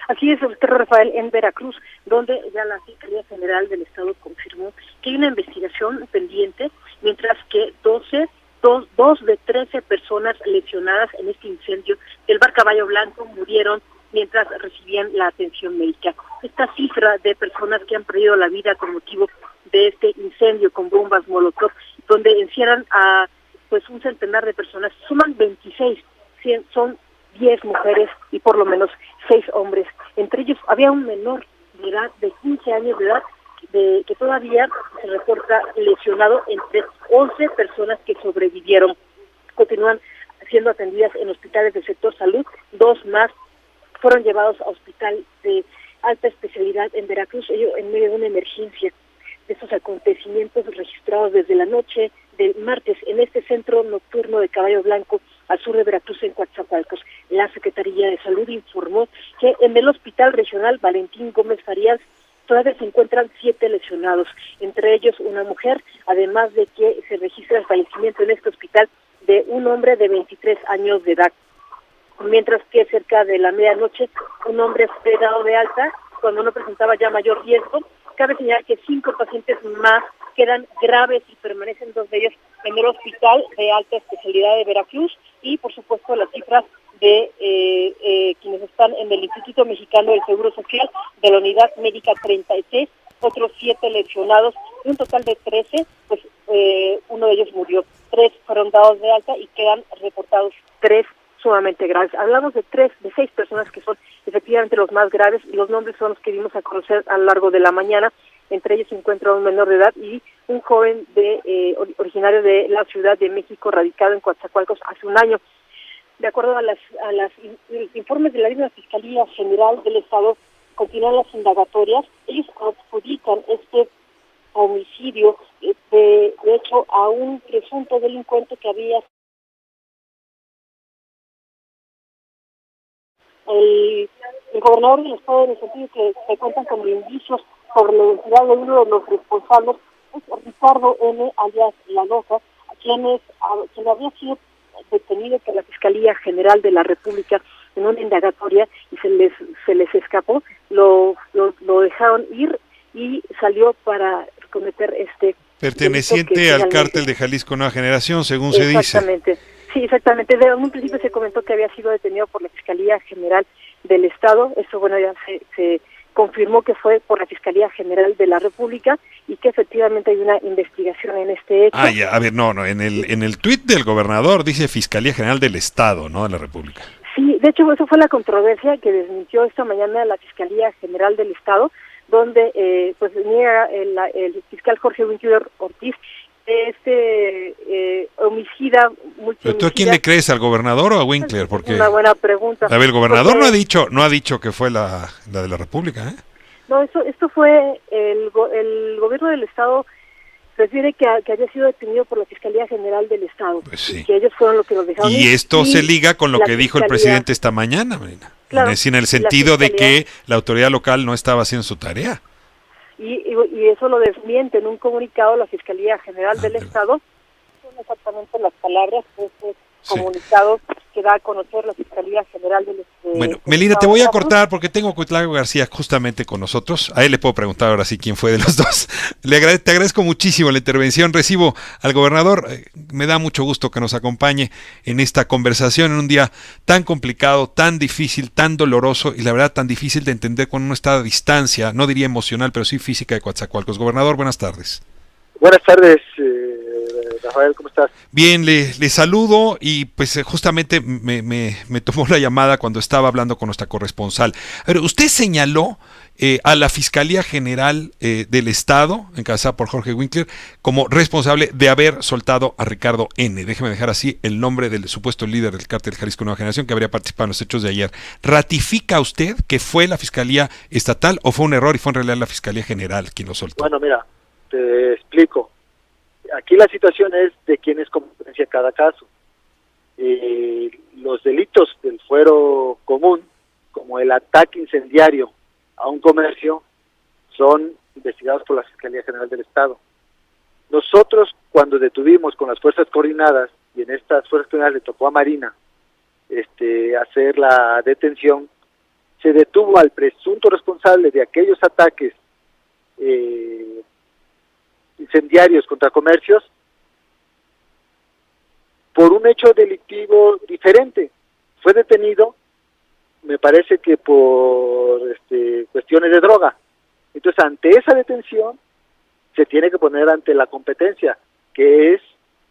Así es, doctor Rafael, en Veracruz, donde ya la Fiscalía General del Estado confirmó que hay una investigación pendiente, mientras que dos de 13 personas lesionadas en este incendio del bar Caballo Blanco murieron mientras recibían la atención médica. Esta cifra de personas que han perdido la vida con motivo de este incendio con bombas Molotov, donde encierran a un centenar de personas, suman 26, son 10 mujeres y por lo menos 6 hombres. Entre ellos había un menor de edad, de 15 años de edad, que todavía se reporta lesionado, entre 11 personas que sobrevivieron. Continúan siendo atendidas en hospitales del sector salud, 2 más fueron llevados a hospital de alta especialidad en Veracruz, ello en medio de una emergencia. De estos acontecimientos registrados desde la noche del martes en este centro nocturno de Caballo Blanco, al sur de Veracruz, en Coatzacoalcos, la Secretaría de Salud informó que en el Hospital Regional Valentín Gómez Farías todavía se encuentran 7 lesionados, entre ellos una mujer, además de que se registra el fallecimiento en este hospital de un hombre de 23 años de edad. Mientras que cerca de la medianoche un hombre fue dado de alta cuando no presentaba ya mayor riesgo. Cabe señalar que 5 pacientes más quedan graves y permanecen 2 de ellos en el Hospital de Alta Especialidad de Veracruz, y por supuesto las cifras de quienes están en el Instituto Mexicano del Seguro Social, de la Unidad Médica 36, otros 7 lesionados, un total de 13, uno de ellos murió. 3 fueron dados de alta y quedan reportados 3 sumamente graves. Hablamos de 6 personas que son efectivamente los más graves, y los nombres son los que dimos a conocer a lo largo de la mañana. Entre ellos se encuentra un menor de edad y un joven originario de la Ciudad de México, radicado en Coatzacoalcos hace un año. De acuerdo a los informes de la misma Fiscalía General del Estado, continúan las indagatorias. Ellos adjudican este homicidio, de hecho, a un presunto delincuente que había... El gobernador del Estado, en el sentido que se cuentan con indicios sobre la identidad de uno de los responsables, es Ricardo N. alias La Loca, quien había sido detenido por la Fiscalía General de la República en una indagatoria y se les escapó, lo dejaron ir y salió para cometer perteneciente al cártel de Jalisco Nueva Generación, según se dice. Exactamente. Sí, exactamente. De un principio se comentó que había sido detenido por la Fiscalía General del Estado. Eso, bueno, ya se confirmó que fue por la Fiscalía General de la República y que efectivamente hay una investigación en este hecho. Ya, a ver, no, en el tuit del gobernador dice Fiscalía General del Estado, ¿no? De la República. Sí, de hecho, eso fue la controversia que desmintió esta mañana la Fiscalía General del Estado, donde pues niega el fiscal Jorge Winkler Ortiz homicida, multihomicida. ¿Pero tú a quién le crees, al gobernador o a Winkler? Porque es una buena pregunta. A ver, el gobernador no ha dicho que fue la de la República, ¿eh? No, esto fue el gobierno del Estado refiere que había sido detenido por la Fiscalía General del Estado. Pues sí. Que ellos fueron los que nos dejaron. Y esto se liga con lo que dijo el presidente esta mañana, Marina. Claro, en el sentido de que la autoridad local no estaba haciendo su tarea. Y eso lo desmiente en un comunicado la Fiscalía General del Estado. Son exactamente las palabras de ese comunicado que da a conocer la Fiscalía General del Estado. Bueno, Melina, te voy a cortar porque tengo a Cuitlago García justamente con nosotros. A él le puedo preguntar ahora sí quién fue de los dos. Te agradezco muchísimo la intervención. Recibo al gobernador. Me da mucho gusto que nos acompañe en esta conversación en un día tan complicado, tan difícil, tan doloroso y la verdad tan difícil de entender cuando uno está a distancia, no diría emocional, pero sí física de Coatzacoalcos. Gobernador, buenas tardes. Buenas tardes, Rafael, ¿cómo estás? Bien, le saludo y pues justamente me tomó la llamada cuando estaba hablando con nuestra corresponsal. Pero usted señaló a la Fiscalía General del Estado, encabezada por Jorge Winkler, como responsable de haber soltado a Ricardo N. Déjeme dejar así el nombre del supuesto líder del cártel Jalisco Nueva Generación que habría participado en los hechos de ayer. ¿Ratifica usted que fue la Fiscalía Estatal o fue un error y fue en realidad la Fiscalía General quien lo soltó? Bueno, mira, te explico. Aquí la situación es de quién es competencia cada caso. Los delitos del fuero común, como el ataque incendiario a un comercio, son investigados por la Fiscalía General del Estado. Nosotros, cuando detuvimos con las fuerzas coordinadas, y en estas fuerzas coordinadas le tocó a Marina hacer la detención, se detuvo al presunto responsable de aquellos ataques incendiarios contra comercios por un hecho delictivo diferente. Fue detenido, me parece que por cuestiones de droga. Entonces, ante esa detención se tiene que poner ante la competencia, que es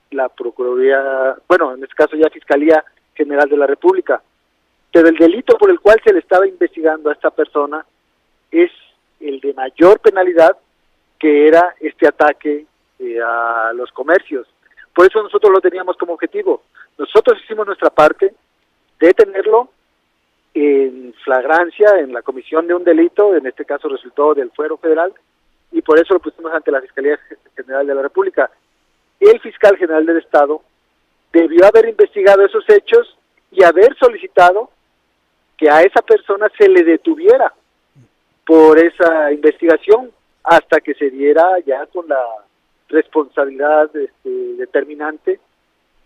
la Procuraduría, bueno, en este caso ya Fiscalía General de la República. Pero el delito por el cual se le estaba investigando a esta persona es el de mayor penalidad, que era este ataque a los comercios. Por eso nosotros lo teníamos como objetivo. Nosotros hicimos nuestra parte, detenerlo en flagrancia, en la comisión de un delito, en este caso resultó del fuero federal, y por eso lo pusimos ante la Fiscalía General de la República. El fiscal general del Estado debió haber investigado esos hechos y haber solicitado que a esa persona se le detuviera por esa investigación, hasta que se diera ya con la responsabilidad determinante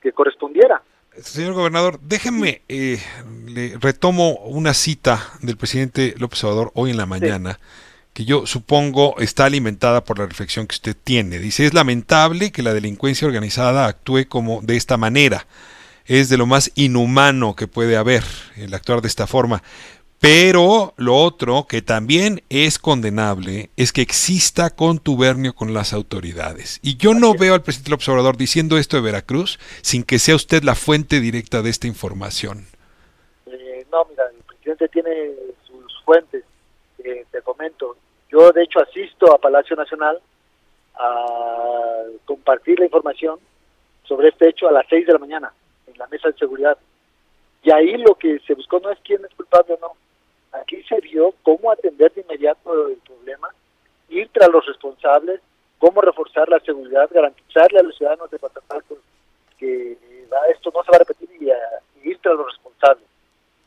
que correspondiera. Señor gobernador, déjeme, le retomo una cita del presidente López Obrador hoy en la mañana, que yo supongo está alimentada por la reflexión que usted tiene. Dice, es lamentable que la delincuencia organizada actúe como de esta manera. Es de lo más inhumano que puede haber el actuar de esta forma. Pero lo otro que también es condenable es que exista contubernio con las autoridades. Y yo no veo al presidente López Obrador diciendo esto de Veracruz sin que sea usted la fuente directa de esta información. No, mira, el presidente tiene sus fuentes, te comento. Yo, de hecho, asisto a Palacio Nacional a compartir la información sobre este hecho a las 6 de la mañana, en la mesa de seguridad. Y ahí lo que se buscó no es quién es culpable o no. Aquí se vio cómo atender de inmediato el problema, ir tras los responsables, cómo reforzar la seguridad, garantizarle a los ciudadanos de Coatzacoalcos que esto no se va a repetir y ir tras los responsables.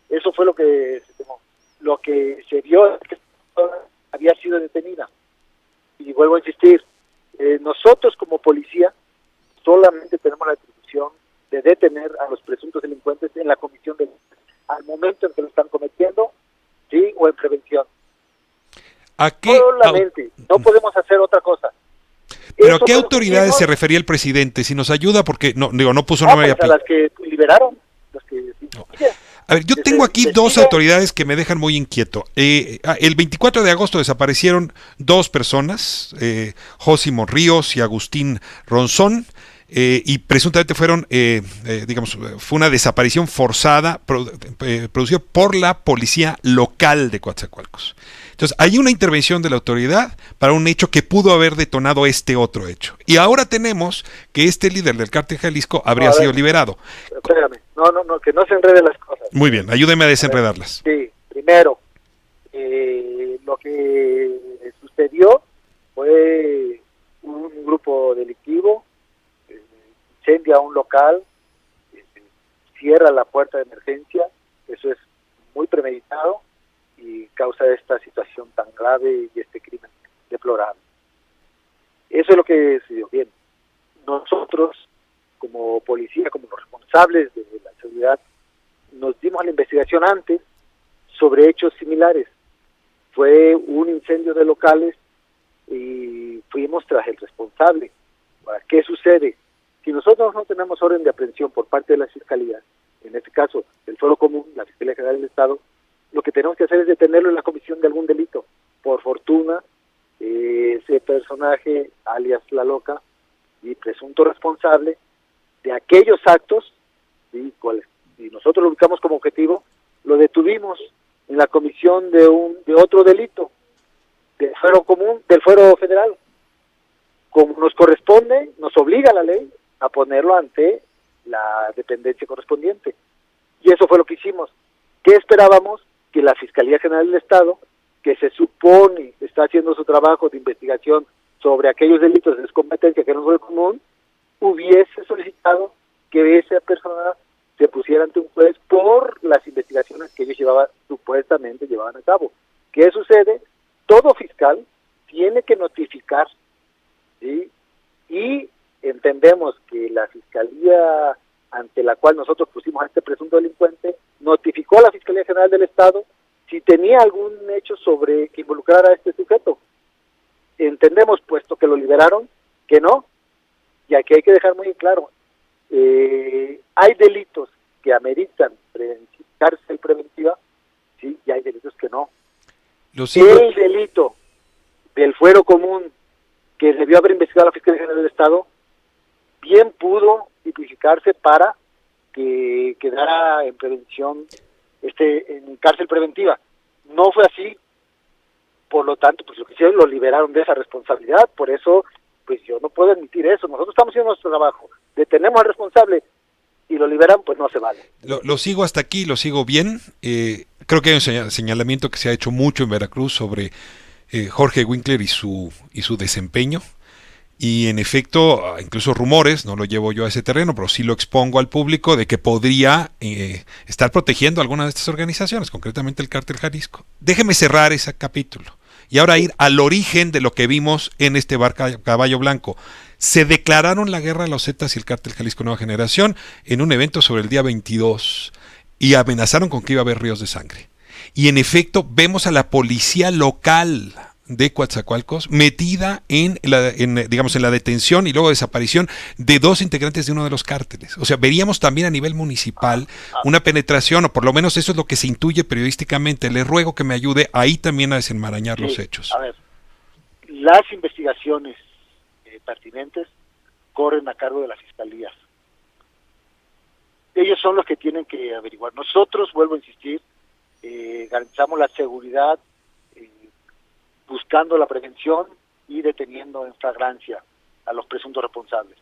Eso fue lo que se tomó. Lo que se vio es que había sido detenida. Y vuelvo a insistir, nosotros como policía solamente tenemos la atribución de detener a los presuntos delincuentes en la comisión del al momento en que lo están cometiendo, sí, o en prevención. ¿A qué? Solamente, no podemos hacer otra cosa. ¿Pero a qué autoridades se refería el presidente? Si nos ayuda, porque no puso nombre a las que liberaron, las que... No. A ver, yo tengo aquí dos autoridades que me dejan muy inquieto. El 24 de agosto desaparecieron dos personas, Jósimo Ríos y Agustín Ronzón, y presuntamente fueron, fue una desaparición forzada producida por la policía local de Coatzacoalcos. Entonces, hay una intervención de la autoridad para un hecho que pudo haber detonado este otro hecho. Y ahora tenemos que este líder del Cártel Jalisco habría sido liberado. Espérame, no, que no se enreden las cosas. Muy bien, ayúdeme a desenredarlas. Sí, primero, lo que sucedió fue un grupo delictivo, incendia un local, cierra la puerta de emergencia, eso es muy premeditado y causa esta situación tan grave y este crimen deplorable. Eso es lo que se dio bien. Nosotros, como policía, como los responsables de la seguridad, nos dimos a la investigación antes sobre hechos similares. Fue un incendio de locales y fuimos tras el responsable. Ahora, ¿qué sucede? Si nosotros no tenemos orden de aprehensión por parte de la Fiscalía, en este caso el Fuero Común, la Fiscalía General del Estado, lo que tenemos que hacer es detenerlo en la comisión de algún delito. Por fortuna, ese personaje, alias La Loca, y presunto responsable de aquellos actos, ¿sí?, y nosotros lo ubicamos como objetivo, lo detuvimos en la comisión de otro delito, del Fuero Común, del Fuero Federal. Como nos corresponde, nos obliga la ley a ponerlo ante la dependencia correspondiente. Y eso fue lo que hicimos. ¿Qué esperábamos? Que la Fiscalía General del Estado, que se supone está haciendo su trabajo de investigación sobre aquellos delitos de competencia que no fue común, hubiese solicitado que esa persona se pusiera ante un juez por las investigaciones que ellos supuestamente llevaban a cabo. ¿Qué sucede? Todo fiscal tiene que notificar, ¿sí? Y entendemos que la Fiscalía ante la cual nosotros pusimos a este presunto delincuente notificó a la Fiscalía General del Estado si tenía algún hecho sobre que involucrara a este sujeto. Entendemos, puesto que lo liberaron, que no, y aquí hay que dejar muy claro, hay delitos que ameritan cárcel preventiva, sí, y hay delitos que no. El delito del Fuero Común que debió haber investigado la Fiscalía General del Estado, bien pudo tipificarse para que quedara en prevención, en cárcel preventiva. No fue así, por lo tanto, pues lo que hicieron, lo liberaron de esa responsabilidad. Por eso, pues yo no puedo admitir eso. Nosotros estamos haciendo nuestro trabajo, detenemos al responsable y lo liberan, pues no se vale. Lo sigo hasta aquí, lo sigo bien. Creo que hay un señalamiento que se ha hecho mucho en Veracruz sobre Jorge Winkler y su desempeño. Y en efecto, incluso rumores, no lo llevo yo a ese terreno, pero sí lo expongo al público, de que podría estar protegiendo alguna de estas organizaciones, concretamente el Cártel Jalisco. Déjeme cerrar ese capítulo y ahora ir al origen de lo que vimos en este bar Caballo Blanco. Se declararon la guerra a los Zetas y el Cártel Jalisco Nueva Generación en un evento sobre el día 22 y amenazaron con que iba a haber ríos de sangre. Y en efecto vemos a la policía local de Coatzacoalcos metida digamos, en la detención y luego desaparición de 2 integrantes de uno de los cárteles. O sea, veríamos también a nivel municipal una penetración, o por lo menos eso es lo que se intuye periodísticamente. Le ruego que me ayude ahí también a desenmarañar los hechos. A ver, las investigaciones pertinentes corren a cargo de las fiscalías. Ellos son los que tienen que averiguar. Nosotros, vuelvo a insistir, garantizamos la seguridad, buscando la prevención y deteniendo en flagrancia a los presuntos responsables.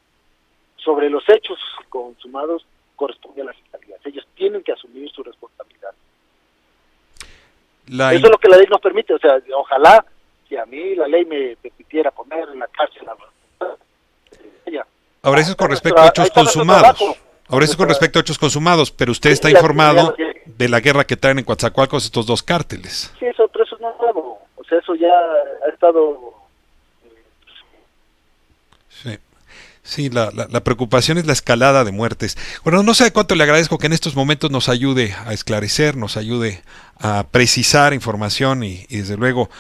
Sobre los hechos consumados corresponde a las fiscalías. Ellos tienen que asumir su responsabilidad. Eso es lo que la ley nos permite. O sea, ojalá que a mí la ley me permitiera poner en la cárcel a ella. Ahora eso es con respecto a hechos consumados. Ahora eso es con respecto a hechos consumados, pero usted está informado de la guerra que traen en Coatzacoalcos estos 2 cárteles. Sí, eso no es nuevo. O sea, eso ya ha estado... Sí, la preocupación es la escalada de muertes. Bueno, no sé cuánto le agradezco que en estos momentos nos ayude a esclarecer, nos ayude a precisar información y desde luego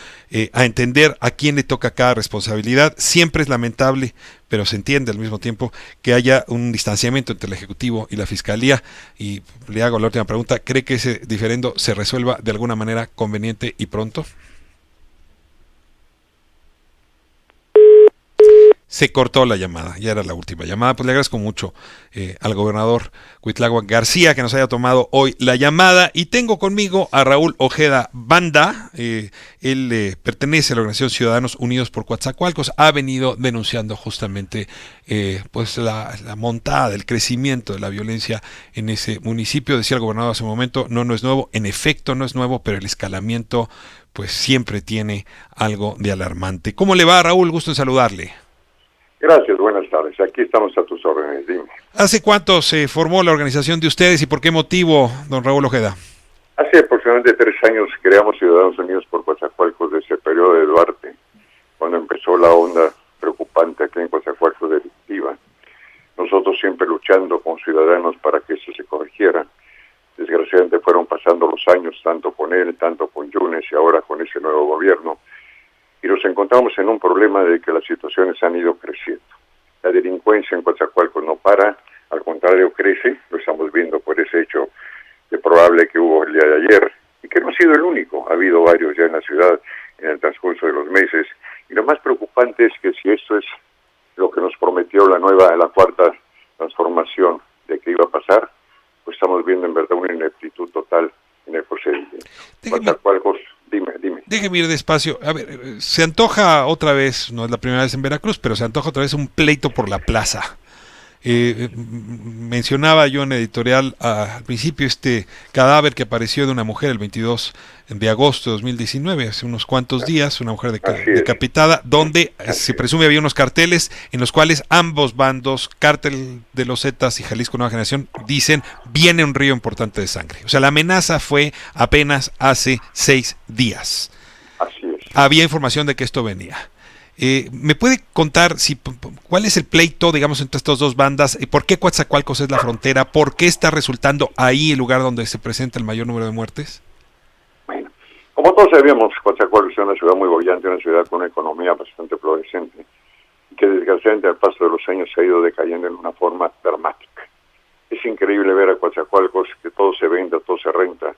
a entender a quién le toca cada responsabilidad. Siempre es lamentable, pero se entiende al mismo tiempo que haya un distanciamiento entre el Ejecutivo y la Fiscalía. Y le hago la última pregunta, ¿cree que ese diferendo se resuelva de alguna manera conveniente y pronto? Se cortó la llamada, ya era la última llamada. Pues le agradezco mucho al gobernador Cuitláhuac García que nos haya tomado hoy la llamada. Y tengo conmigo a Raúl Ojeda Banda. Él pertenece a la organización Ciudadanos Unidos por Coatzacoalcos. Ha venido denunciando justamente pues la montada, el crecimiento de la violencia en ese municipio. Decía el gobernador hace un momento, no es nuevo. En efecto, no es nuevo, pero el escalamiento pues siempre tiene algo de alarmante. ¿Cómo le va, Raúl? Gusto en saludarle. Gracias, buenas tardes. Aquí estamos a tus órdenes, dime. ¿Hace cuánto se formó la organización de ustedes y por qué motivo, don Raúl Ojeda? Hace aproximadamente 3 años creamos Ciudadanos Unidos por Coatzacoalcos desde el periodo de Duarte, cuando empezó la onda preocupante aquí en Coatzacoalcos delictiva. Nosotros siempre luchando con ciudadanos para que eso se corrigiera. Desgraciadamente fueron pasando los años, tanto con él, tanto con Yunes y ahora con ese nuevo gobierno. Y nos encontramos en un problema de que las situaciones han ido creciendo. La delincuencia en Coatzacoalcos no para, al contrario crece, lo estamos viendo por ese hecho de probable que hubo el día de ayer, y que no ha sido el único, ha habido varios ya en la ciudad en el transcurso de los meses, y lo más preocupante es que si esto es lo que nos prometió la cuarta transformación de que iba a pasar, pues estamos viendo en verdad una ineptitud total en el procedimiento. Coatzacoalcos, dime. Déjeme ir despacio. A ver, se antoja otra vez, no es la primera vez en Veracruz, pero se antoja otra vez un pleito por la plaza. Mencionaba yo en editorial al principio este cadáver que apareció de una mujer el 22 de agosto de 2019, hace unos cuantos días, una mujer decapitada, donde se presume había unos carteles en los cuales ambos bandos, Cártel de los Zetas y Jalisco Nueva Generación, dicen viene un río importante de sangre. O sea, la amenaza fue apenas hace 6 días. Así es. Había información de que esto venía. ¿Me puede contar cuál es el pleito, digamos, entre estas 2 bandas? ¿Por qué Coatzacoalcos es la frontera? ¿Por qué está resultando ahí el lugar donde se presenta el mayor número de muertes? Bueno, como todos sabíamos, Coatzacoalcos es una ciudad muy bollante, una ciudad con una economía bastante florecente, y que desgraciadamente al paso de los años se ha ido decayendo en una forma dramática. Es increíble ver a Coatzacoalcos que todo se vende, todo se renta,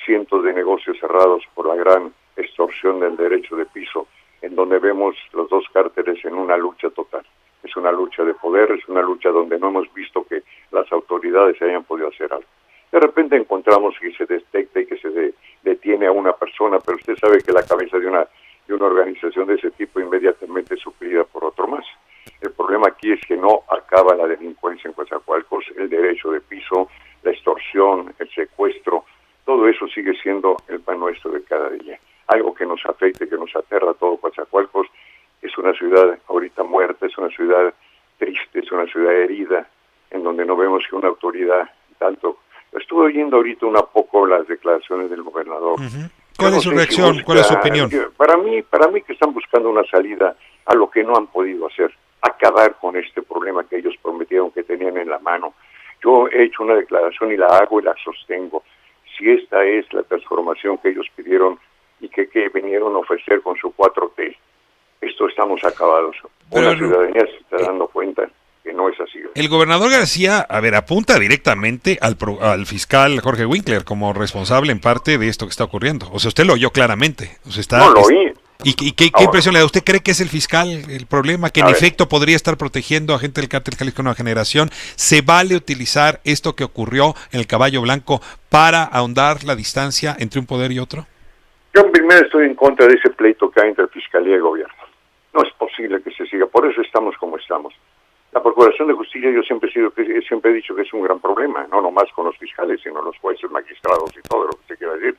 cientos de negocios cerrados por la gran extorsión del derecho de piso, en donde vemos los 2 cárteles en una lucha total. Es una lucha de poder, es una lucha donde no hemos visto que las autoridades hayan podido hacer algo. De repente encontramos que se detecta y que se detiene a una persona, pero usted sabe que la cabeza de una organización de ese tipo inmediatamente es suplida por otro más. El problema aquí es que no acaba la delincuencia en Coatzacoalcos, el derecho de piso, la extorsión, el secuestro, todo eso sigue siendo el pan nuestro de cada día. Algo que nos afecta, que nos aterra a todo Coatzacoalcos. Es una ciudad ahorita muerta, es una ciudad triste, es una ciudad herida, en donde no vemos que una autoridad tanto... Estuve oyendo ahorita un poco las declaraciones del gobernador. ¿Cuál es su reacción? ¿Cuál es su opinión? Para mí que están buscando una salida a lo que no han podido hacer, acabar con este problema que ellos prometieron que tenían en la mano. Yo he hecho una declaración y la hago y la sostengo. Si esta es la transformación que ellos pidieron, y que vinieron a ofrecer con su 4T. Esto estamos acabados. Pero, la ciudadanía se está dando cuenta que no es así. El gobernador García, apunta directamente al fiscal Jorge Winkler como responsable en parte de esto que está ocurriendo. O sea, usted lo oyó claramente. O sea, No lo oí. ¿Y qué impresión le da? ¿Usted cree que es el fiscal el problema? ¿Que en efecto podría estar protegiendo a gente del Cártel Jalisco Nueva Generación? ¿Se vale utilizar esto que ocurrió en el Caballo Blanco para ahondar la distancia entre un poder y otro? Yo primero estoy en contra de ese pleito que hay entre Fiscalía y Gobierno. No es posible que se siga, por eso estamos como estamos. La Procuración de Justicia yo siempre he dicho que es un gran problema, no nomás con los fiscales, sino los jueces, magistrados y todo lo que se quiera decir.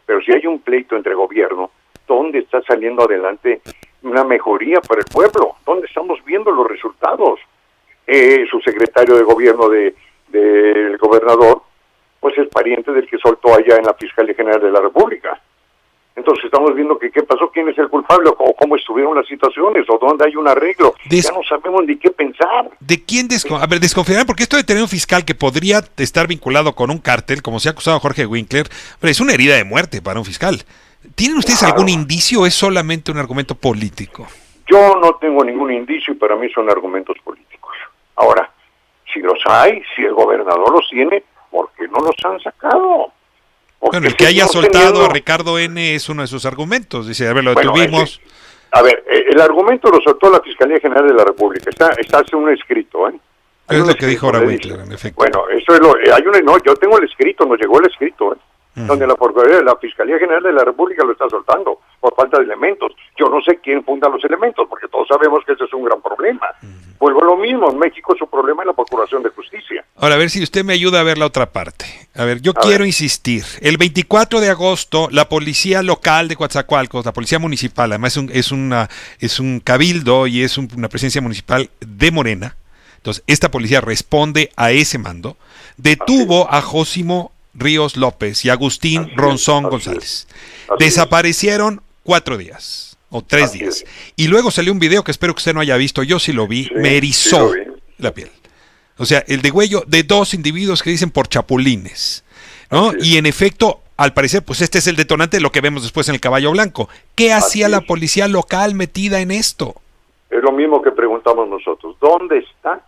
Pero si hay un pleito entre Gobierno, ¿dónde está saliendo adelante una mejoría para el pueblo? ¿Dónde estamos viendo los resultados? Su secretario de Gobierno del gobernador, pues es pariente del que soltó allá en la Fiscalía General de la República. Entonces estamos viendo que qué pasó, quién es el culpable, o cómo estuvieron las situaciones, o dónde hay un arreglo. Ya no sabemos ni qué pensar. ¿De quién desconfiarán? Porque esto de tener un fiscal que podría estar vinculado con un cártel, como se ha acusado a Jorge Winkler, es una herida de muerte para un fiscal. ¿Tienen ustedes algún indicio o es solamente un argumento político? Yo no tengo ningún indicio y para mí son argumentos políticos. Ahora, si los hay, si el gobernador los tiene, ¿por qué no los han sacado? Bueno, el que haya soltado a Ricardo N. es uno de sus argumentos. Dice, a ver, lo detuvimos. El argumento lo soltó la Fiscalía General de la República. Está hace un escrito, ¿eh? Es lo que dijo ahora Winkler, en efecto. Bueno, eso es yo tengo el escrito, nos llegó el escrito, ¿eh? Donde la Fiscalía General de la República lo está soltando por falta de elementos. Yo no sé quién funda los elementos, porque todos sabemos que ese es un gran problema. Vuelvo a lo mismo, en México su problema es la Procuración de Justicia. Ahora, a ver si usted me ayuda a ver la otra parte. A ver, yo quiero insistir. El 24 de agosto, la policía local de Coatzacoalcos, la policía municipal, además es un cabildo y es una presencia municipal de Morena. Entonces, esta policía responde a ese mando. Detuvo a Jósimo Ríos López y Agustín Ronzón González. Desaparecieron 4 días o 3 días. Y luego salió un video que espero que usted no haya visto. Yo sí lo vi, me erizó la piel. O sea, el degüello de 2 individuos que dicen por chapulines, ¿no? Y en efecto, al parecer, pues este es el detonante de lo que vemos después en el Caballo Blanco. ¿Qué hacía la policía local metida en esto? Es lo mismo que preguntamos nosotros. ¿Dónde está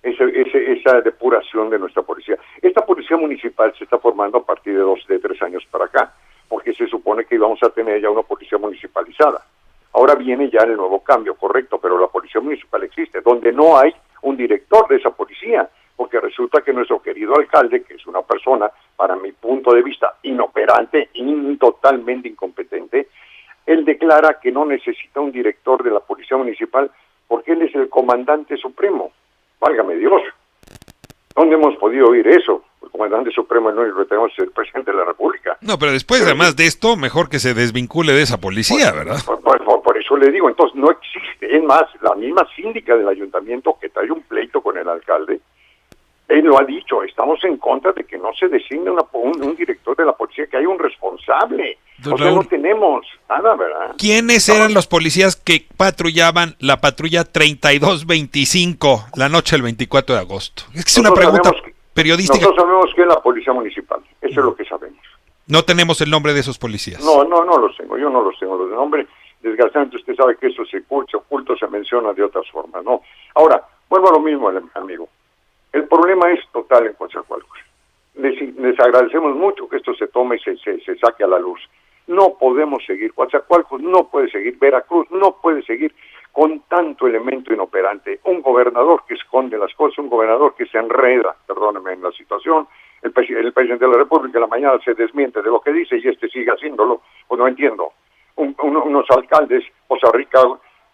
esa depuración de nuestra policía? Esta policía municipal se está formando a partir de 3 años para acá, porque se supone que íbamos a tener ya una policía municipalizada. Ahora viene ya el nuevo cambio, correcto, pero la policía municipal existe, donde no hay un director de esa policía, porque resulta que nuestro querido alcalde, que es una persona, para mi punto de vista, inoperante, totalmente incompetente, él declara que no necesita un director de la policía municipal porque él es el comandante supremo. Válgame Dios, ¿dónde hemos podido oír eso? El comandante supremo no lo tenemos el presidente de la República. No, pero después, además de esto, mejor que se desvincule de esa policía, ¿verdad? Por eso le digo, entonces no existe. Es más, la misma síndica del ayuntamiento que trae un pleito con el alcalde, él lo ha dicho, estamos en contra de que no se designe un director de la policía, que haya un responsable. O sea, no tenemos nada, ¿verdad? ¿Quiénes eran los policías que patrullaban la patrulla 3225 la noche del 24 de agosto? Es que es una pregunta periodística. Nosotros sabemos que es la policía municipal, eso es lo que sabemos. No tenemos el nombre de esos policías. No los tengo, yo no los tengo los de nombre. Desgraciadamente usted sabe que eso se oculto, se menciona de otras formas, ¿no? Ahora, vuelvo a lo mismo, amigo. El problema es total en Coatzacoalcos. Les agradecemos mucho que esto se tome y se saque a la luz. No podemos seguir, Coatzacoalcos no puede seguir, Veracruz no puede seguir con tanto elemento inoperante. Un gobernador que esconde las cosas, un gobernador que se enreda, perdónenme, en la situación. El presidente de la República en la mañana se desmiente de lo que dice y sigue haciéndolo. Pues no entiendo. Unos alcaldes, Poza Rica,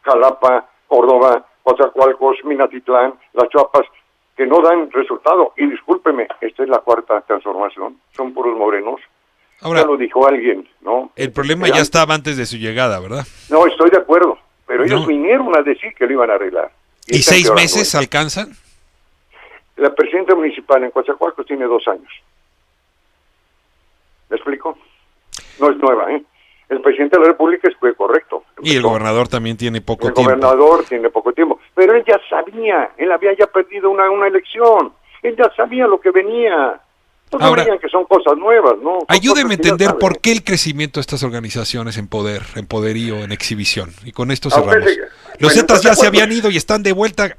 Jalapa, Córdoba, Coatzacoalcos, Minatitlán, Las Chiapas, que no dan resultado. Y discúlpeme, esta es la 4ª transformación, son puros morenos. Ahora, ya lo dijo alguien, ¿no? El problema ya estaba antes de su llegada, ¿verdad? No, estoy de acuerdo, pero ellos vinieron a decir que lo iban a arreglar. ¿Y 6 meses alcanzan? La presidenta municipal en Coatzacoalcos tiene 2 años. ¿Me explico? No es nueva, ¿eh? El presidente de la República fue correcto. Y el gobernador también tiene poco tiempo. El gobernador tiene poco tiempo. Pero él ya sabía, él había ya perdido una elección. Él ya sabía lo que venía. Pues Ahora, no digan que son cosas nuevas, ¿no? Son ayúdeme a cosas que ya entender saben. por qué el crecimiento de estas organizaciones en poder, en poderío, en exhibición. Y con esto Ah, cerramos. pues, Los bueno, Zetas ya se Coatzacoalcos. habían ido y están de vuelta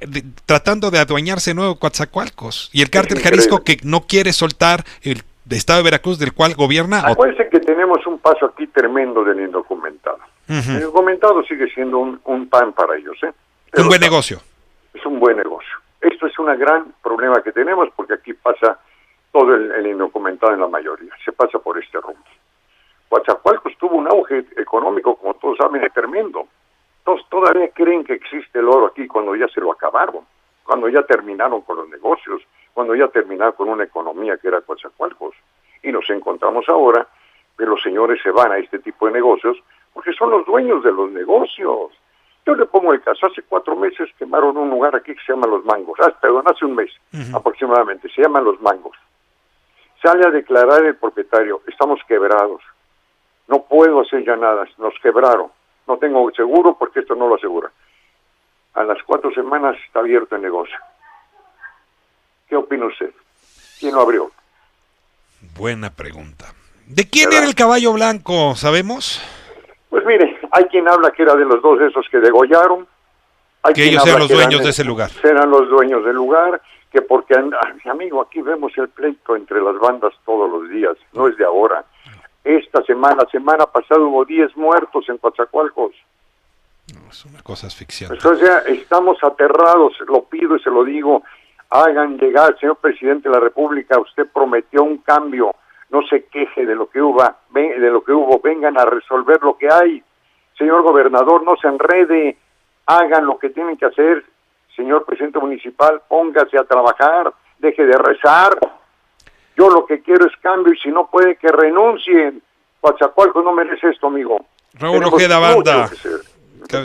tratando de adueñarse de nuevo Coatzacoalcos. Y el cártel increíble. Jalisco que no quiere soltar el estado de Veracruz del cual gobierna. Acuérdense que tenemos un paso aquí tremendo del indocumentado. El indocumentado sigue siendo un pan para ellos, ¿eh? Un buen Pero negocio. es un buen negocio. Esto es un gran problema que tenemos porque aquí pasa todo el indocumentado en la mayoría. Se pasa por este rumbo. Coatzacoalcos tuvo un auge económico, como todos saben, tremendo. Todos todavía creen que existe el oro aquí cuando ya se lo acabaron, cuando ya terminaron con los negocios, cuando ya terminaron con una economía que era Coatzacoalcos. Y nos encontramos ahora que los señores se van a este tipo de negocios porque son los dueños de los negocios. Yo le pongo el caso, hace 4 meses quemaron un lugar aquí que se llama Los Mangos, perdón, hace un mes aproximadamente, se llama Los Mangos. Sale a declarar el propietario, estamos quebrados, no puedo hacer ya nada, nos quebraron, no tengo seguro porque esto no lo asegura. A las 4 semanas está abierto el negocio. ¿Qué opina usted? ¿Quién lo abrió? Buena pregunta. ¿De quién ¿Verdad? era el caballo blanco? ¿Sabemos? Pues mire, hay quien habla que era de los dos esos que degollaron. Hay Que quien ellos habla eran los que dueños de ese lugar. Eran los dueños del lugar, que porque, amigo, aquí vemos el pleito entre las bandas todos los días, no es de ahora. Esta semana pasada hubo 10 muertos en Coatzacoalcos. No, es una cosa asfixiante. Pues, o sea, estamos aterrados, lo pido y se lo digo, hagan llegar, señor presidente de la República, usted prometió un cambio, no se queje de lo que hubo, vengan a resolver lo que hay. Señor gobernador, no se enrede, hagan lo que tienen que hacer. Señor presidente municipal, póngase a trabajar, deje de rezar. Yo lo que quiero es cambio y si no puede que renuncien. Coatzacoalcos no merece esto, amigo. Raúl Tenemos Ojeda mucho Banda, que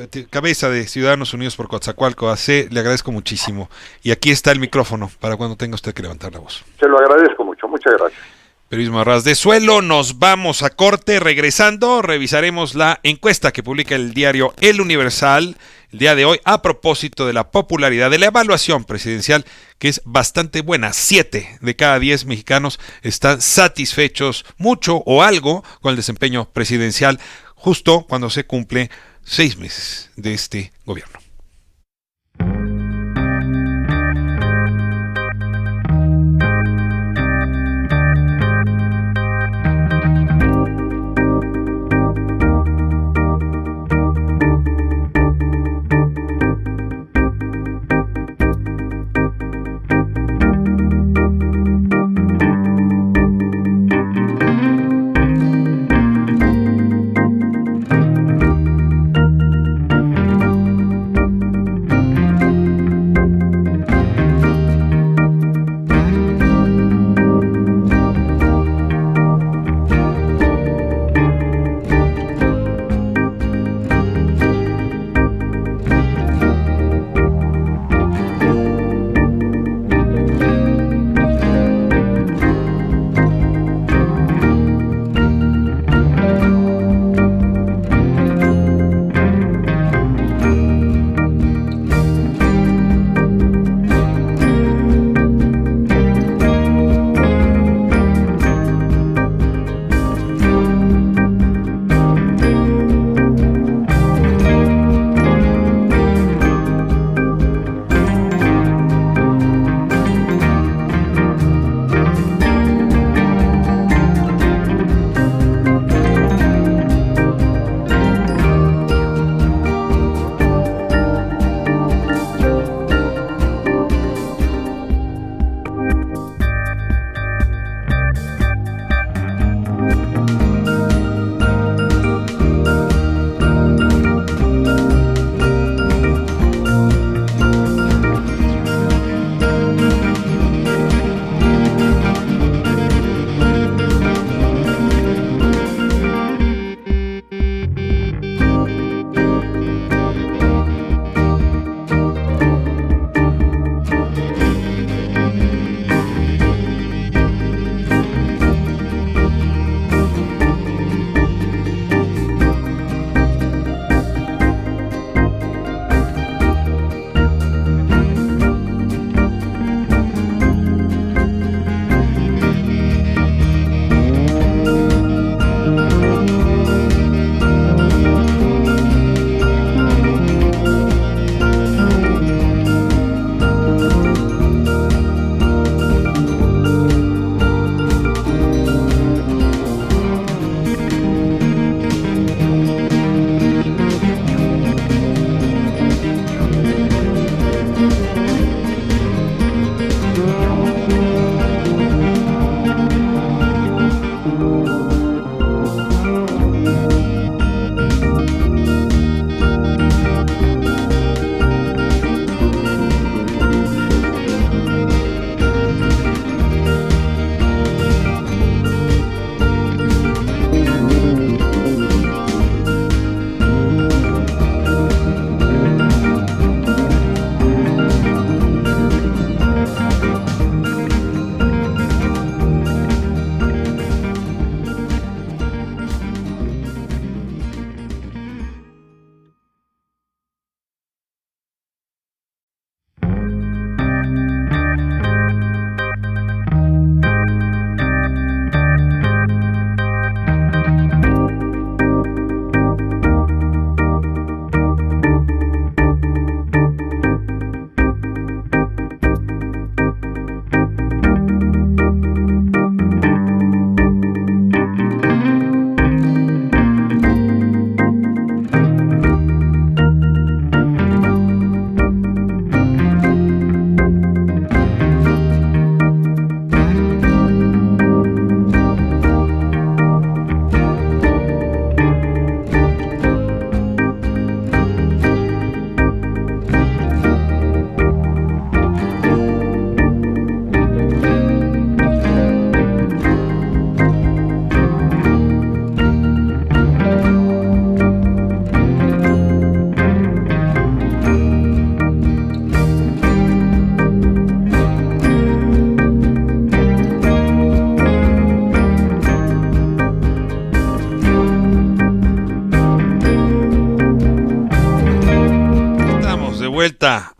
hacer. cabeza de Ciudadanos Unidos por Coatzacoalco AC, le agradezco muchísimo. Y aquí está el micrófono para cuando tenga usted que levantar la voz. Se lo agradezco mucho, muchas gracias. Periodismo a ras de suelo, nos vamos a corte. Regresando, revisaremos la encuesta que publica el diario El Universal el día de hoy a propósito de la popularidad de la evaluación presidencial, que es bastante buena. 7 de cada 10 mexicanos están satisfechos mucho o algo con el desempeño presidencial justo cuando se cumple 6 meses de este gobierno.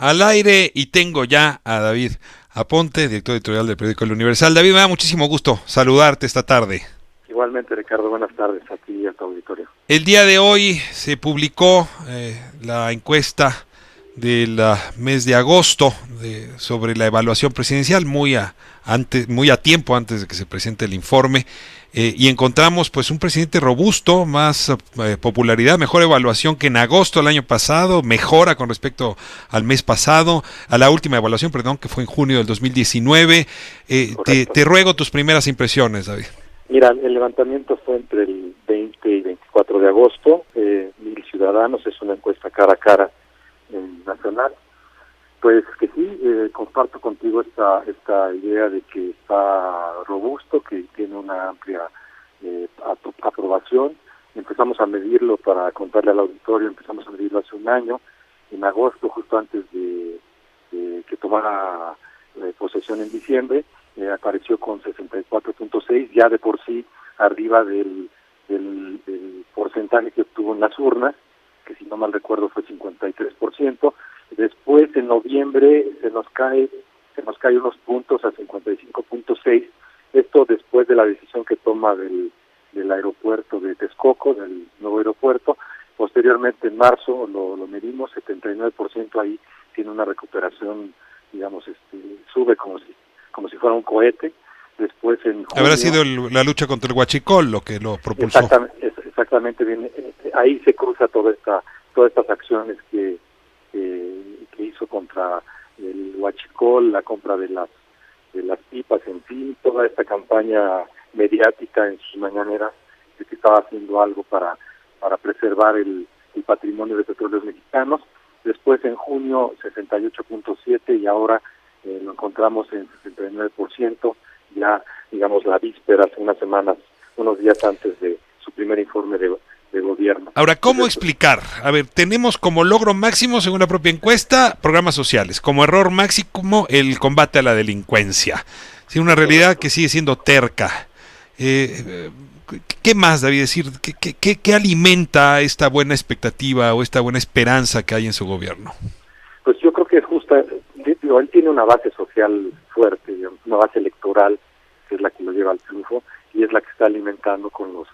al aire y tengo ya a David Aponte, director editorial del periódico El Universal. David, me da muchísimo gusto saludarte esta tarde. Igualmente, Ricardo, buenas tardes a ti y a tu auditorio. El día de hoy se publicó la encuesta del mes de agosto sobre la evaluación presidencial, muy a tiempo antes de que se presente el informe, y encontramos pues un presidente robusto, más popularidad, mejor evaluación que en agosto del año pasado, mejora con respecto al mes pasado, a la última evaluación, perdón, que fue en junio del 2019. Te ruego tus primeras impresiones, David. Mira, el levantamiento fue entre el 20 y 24 de agosto, 1,000 ciudadanos, es una encuesta cara a cara nacional. Pues que sí, comparto contigo esta idea de que está robusto, que tiene una amplia aprobación. Empezamos a medirlo, para contarle al auditorio, empezamos a medirlo hace un año, en agosto, justo antes de que tomara posesión en diciembre, apareció con 64.6, ya de por sí arriba del porcentaje que obtuvo en las urnas, que si no mal recuerdo fue 53%. Después, en noviembre, se nos cae unos puntos a 55.6. Esto después de la decisión que toma del aeropuerto de Texcoco, del nuevo aeropuerto. Posteriormente, en marzo, lo medimos, 79%, ahí tiene una recuperación, digamos, sube como si fuera un cohete. Después, en junio, habrá sido la lucha contra el huachicol lo que lo propulsó. Exactamente bien. Ahí se cruza todas estas acciones que hizo contra el huachicol, la compra de las pipas, en fin, toda esta campaña mediática en sus mañaneras de que estaba haciendo algo para preservar el patrimonio de petróleos mexicanos. Después, en junio, 68.7, y ahora lo encontramos en 69%, ya, digamos, la víspera, hace unas semanas, unos días antes de su primer informe de gobierno. Ahora, ¿cómo explicar? A ver, tenemos como logro máximo, según la propia encuesta, programas sociales, como error máximo, el combate a la delincuencia. Sí, una realidad que sigue siendo terca. ¿Qué más, David? Decir, ¿qué alimenta esta buena expectativa o esta buena esperanza que hay en su gobierno? Pues yo creo que es justa. Él tiene una base social fuerte, una base electoral, que es la que lo lleva al triunfo, y es la que está alimentando con los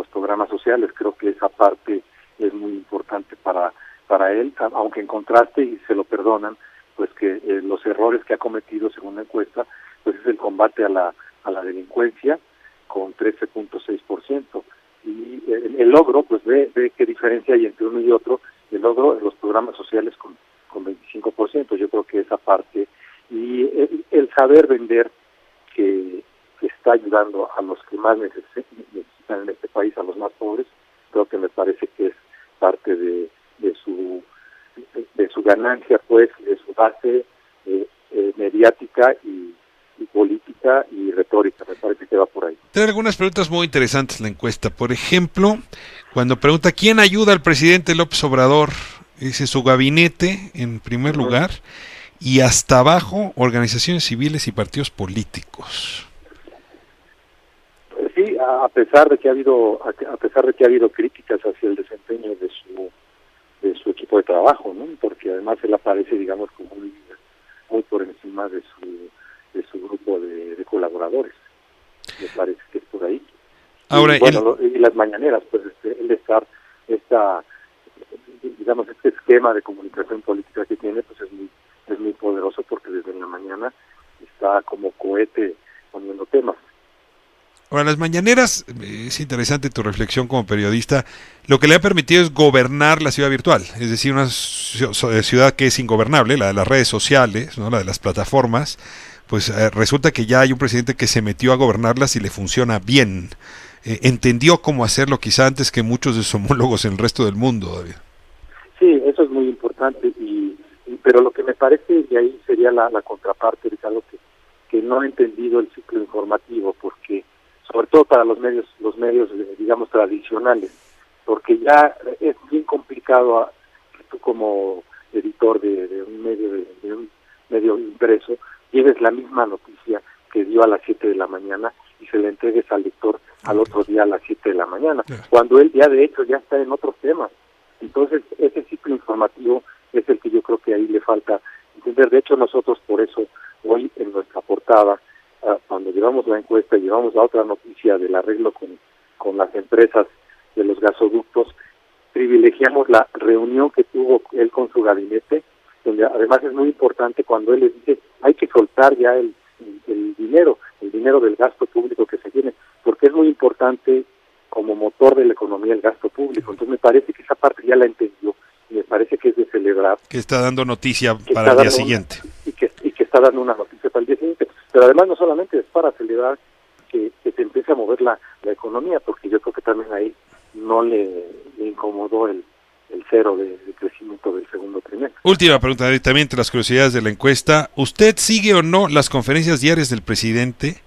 programas sociales. Creo que esa parte es muy importante para él, aunque en contraste, y se lo perdonan, pues que los errores que ha cometido, según la encuesta, pues es el combate a la delincuencia, con 13.6%. Y el logro, pues ve qué diferencia hay entre uno y otro. El logro en los programas sociales con 25%. Yo creo que esa parte, y el saber vender, que está ayudando a los que más necesitan en este país, a los más pobres, creo que me parece que es parte de su ganancia, pues, de su base mediática y política y retórica. Me parece que va por ahí. Tiene algunas preguntas muy interesantes la encuesta. Por ejemplo, cuando pregunta ¿quién ayuda al presidente López Obrador? Dice su gabinete en primer lugar, y hasta abajo organizaciones civiles y partidos políticos. Sí, a pesar de que ha habido críticas hacia el desempeño de su equipo de trabajo, ¿no? Porque además él aparece, digamos, como un líder muy por encima de su grupo de colaboradores. Me parece que es por ahí. Ahora, y las mañaneras, pues el estar digamos, este esquema de comunicación política que tiene, pues es muy poderoso, porque desde la mañana está como cohete poniendo temas. Ahora, las mañaneras, es interesante tu reflexión como periodista, lo que le ha permitido es gobernar la ciudad virtual, es decir, una ciudad que es ingobernable, la de las redes sociales, ¿no? La de las plataformas, pues resulta que ya hay un presidente que se metió a gobernarlas y le funciona bien. Entendió cómo hacerlo quizá antes que muchos de sus homólogos en el resto del mundo, David. Sí, eso es muy importante, pero lo que me parece, y ahí sería la contraparte, es algo que no he entendido el ciclo informativo, porque sobre todo para los medios digamos tradicionales, porque ya es bien complicado que tú como editor de un medio impreso lleves la misma noticia que dio a las 7 de la mañana y se la entregues al lector al otro día a las 7 de la mañana, cuando él ya de hecho ya está en otros temas. Entonces ese ciclo informativo es el que yo creo que ahí le falta responder. De hecho, nosotros por eso hoy en nuestra portada, cuando llevamos la encuesta y llevamos la otra noticia del arreglo con las empresas de los gasoductos, privilegiamos la reunión que tuvo él con su gabinete, donde además es muy importante cuando él les dice hay que soltar ya el dinero del gasto público que se tiene, porque es muy importante como motor de la economía el gasto público. Entonces me parece que esa parte ya la entendió y me parece que es de celebrar. Que está dando noticia para el día siguiente. Y que está dando una noticia para el día siguiente. Pero además no solamente es para celebrar que se empiece a mover la economía, porque yo creo que también ahí no le incomodó el cero de crecimiento del segundo trimestre. Última pregunta, también entre las curiosidades de la encuesta. ¿Usted sigue o no las conferencias diarias del presidente?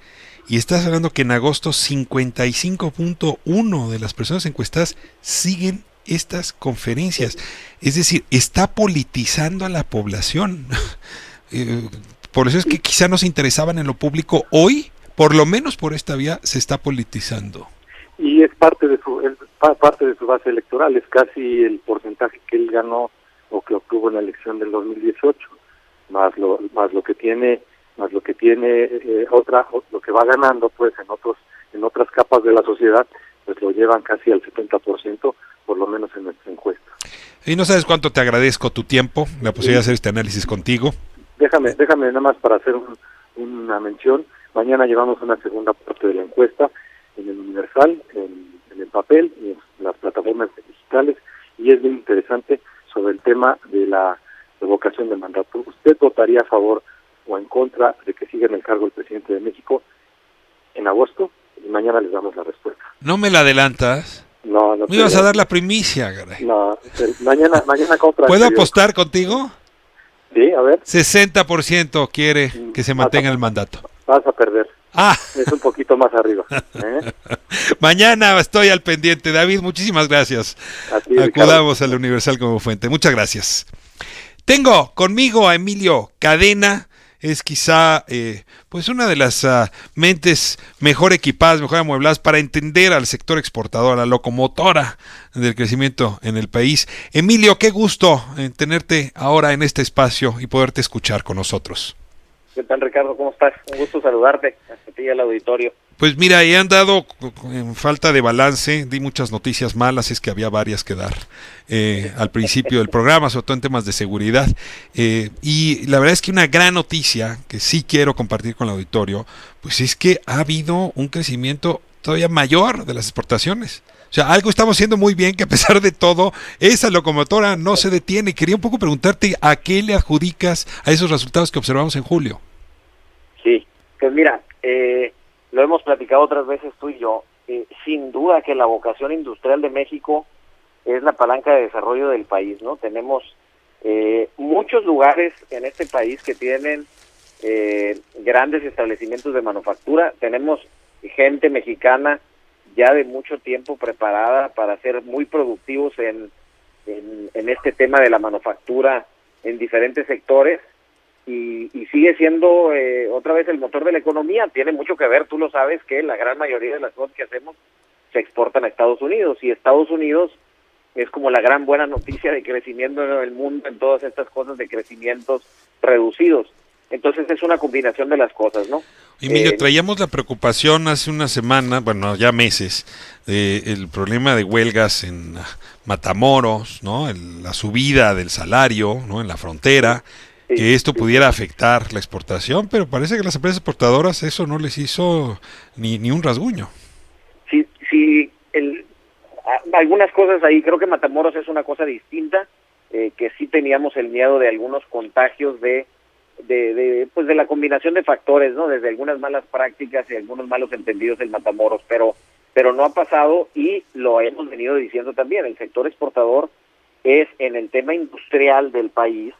Y estás hablando que en agosto 55.1 de las personas encuestadas siguen estas conferencias. Es decir, está politizando a la población. Por eso es que quizá no se interesaban en lo público. Hoy, por lo menos por esta vía, se está politizando. Y es parte de su base electoral, es casi el porcentaje que él ganó o que obtuvo en la elección del 2018, más lo que tiene lo que va ganando pues en otras capas de la sociedad, pues lo llevan casi al 70%, por lo menos en nuestra encuesta. Y no sabes cuánto te agradezco tu tiempo, la posibilidad de hacer este análisis contigo. Déjame nada más para hacer una mención. Mañana llevamos una segunda parte de la encuesta en el Universal, en el papel y en las plataformas digitales, y es bien interesante sobre el tema de la revocación del mandato. ¿Usted votaría a favor o en contra de que siga en el cargo el presidente de México en agosto? Y mañana les damos la respuesta. ¿No me la adelantas? No. Me ibas a dar la primicia, caray. No, mañana contra. ¿Puedo apostar contigo? Sí, a ver. 60% quiere que se mantenga el mandato. Vas a perder. Ah. Es un poquito más arriba. Mañana estoy al pendiente. David, muchísimas gracias. Acudamos al Universal como fuente. Muchas gracias. Tengo conmigo a Emilio Cadena. Es quizá pues una de las mentes mejor equipadas, mejor amuebladas para entender al sector exportador, a la locomotora del crecimiento en el país. Emilio, qué gusto tenerte ahora en este espacio y poderte escuchar con nosotros. ¿Qué tal, Ricardo? ¿Cómo estás? Un gusto saludarte, a ti y al auditorio. Pues mira, he andado en falta de balance, di muchas noticias malas, es que había varias que dar al principio del programa, sobre todo en temas de seguridad, y la verdad es que una gran noticia que sí quiero compartir con el auditorio, pues es que ha habido un crecimiento todavía mayor de las exportaciones. O sea, algo estamos haciendo muy bien, que a pesar de todo, esa locomotora no se detiene. Quería un poco preguntarte a qué le adjudicas a esos resultados que observamos en julio. Sí, pues mira, lo hemos platicado otras veces tú y yo. Sin duda que la vocación industrial de México es la palanca de desarrollo del país, ¿no? Tenemos muchos lugares en este país que tienen grandes establecimientos de manufactura. Tenemos gente mexicana ya de mucho tiempo preparada para ser muy productivos en este tema de la manufactura en diferentes sectores, y sigue siendo otra vez el motor de la economía. Tiene mucho que ver, tú lo sabes, que la gran mayoría de las cosas que hacemos se exportan a Estados Unidos, y Estados Unidos es como la gran buena noticia de crecimiento en el mundo en todas estas cosas de crecimientos reducidos. Entonces es una combinación de las cosas, ¿no? Emilio, traíamos la preocupación hace una semana, bueno, ya meses, el problema de huelgas en Matamoros, ¿no? La subida del salario, ¿no? En la frontera, sí, que esto pudiera afectar la exportación, pero parece que a las empresas exportadoras eso no les hizo ni un rasguño. Sí, algunas cosas ahí, creo que Matamoros es una cosa distinta, que sí teníamos el miedo de algunos contagios de la combinación de factores, ¿no? Desde algunas malas prácticas y algunos malos entendidos en Matamoros, pero no ha pasado, y lo hemos venido diciendo también. El sector exportador es, en el tema industrial del país,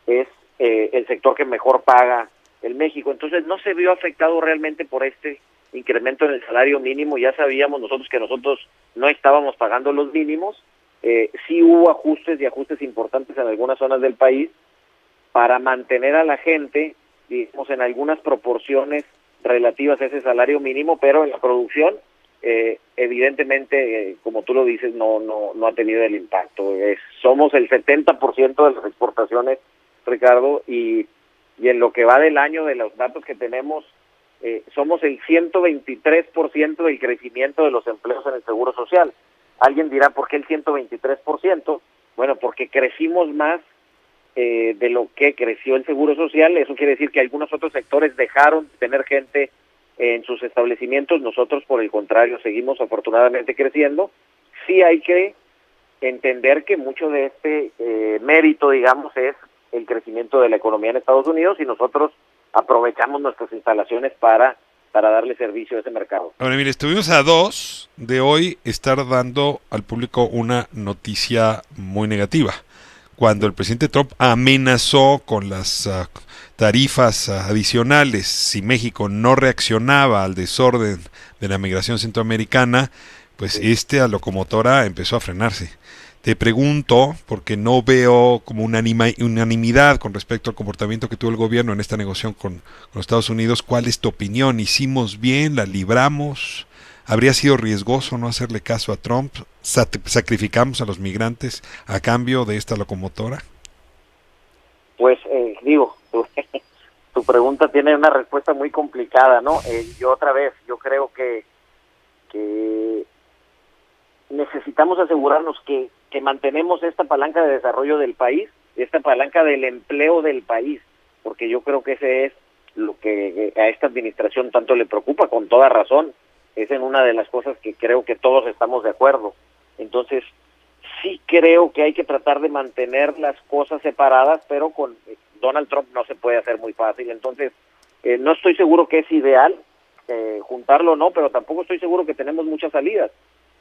es el sector que mejor paga en México. Entonces no se vio afectado realmente por este incremento en el salario mínimo. Ya sabíamos nosotros que nosotros no estábamos pagando los mínimos. Sí hubo ajustes importantes en algunas zonas del país para mantener a la gente, digamos, en algunas proporciones relativas a ese salario mínimo, pero en la producción, evidentemente, como tú lo dices, no ha tenido el impacto. Somos el 70% de las exportaciones, Ricardo, y y en lo que va del año, de los datos que tenemos, somos el 123% del crecimiento de los empleos en el Seguro Social. Alguien dirá, ¿por qué el 123%? Bueno, porque crecimos más de lo que creció el Seguro Social. Eso quiere decir que algunos otros sectores dejaron de tener gente en sus establecimientos. Nosotros, por el contrario, seguimos afortunadamente creciendo. Sí hay que entender que mucho de este mérito, digamos, es el crecimiento de la economía en Estados Unidos, y nosotros aprovechamos nuestras instalaciones para darle servicio a ese mercado. Ahora, mire, estuvimos a 2 de hoy estar dando al público una noticia muy negativa. Cuando el presidente Trump amenazó con las tarifas adicionales si México no reaccionaba al desorden de la migración centroamericana, pues a locomotora empezó a frenarse. Te pregunto, porque no veo como unanimidad con respecto al comportamiento que tuvo el gobierno en esta negociación con los Estados Unidos, ¿cuál es tu opinión? ¿Hicimos bien? ¿La libramos? ¿Habría sido riesgoso no hacerle caso a Trump? ¿Sacrificamos a los migrantes a cambio de esta locomotora? Pues tu pregunta tiene una respuesta muy complicada, ¿no? Yo creo que necesitamos asegurarnos que mantenemos esta palanca de desarrollo del país, esta palanca del empleo del país, porque yo creo que ese es lo que a esta administración tanto le preocupa, con toda razón. Es en una de las cosas que creo que todos estamos de acuerdo. Entonces, sí creo que hay que tratar de mantener las cosas separadas, pero con Donald Trump no se puede hacer muy fácil. Entonces, no estoy seguro que es ideal juntarlo, no, pero tampoco estoy seguro que tenemos muchas salidas.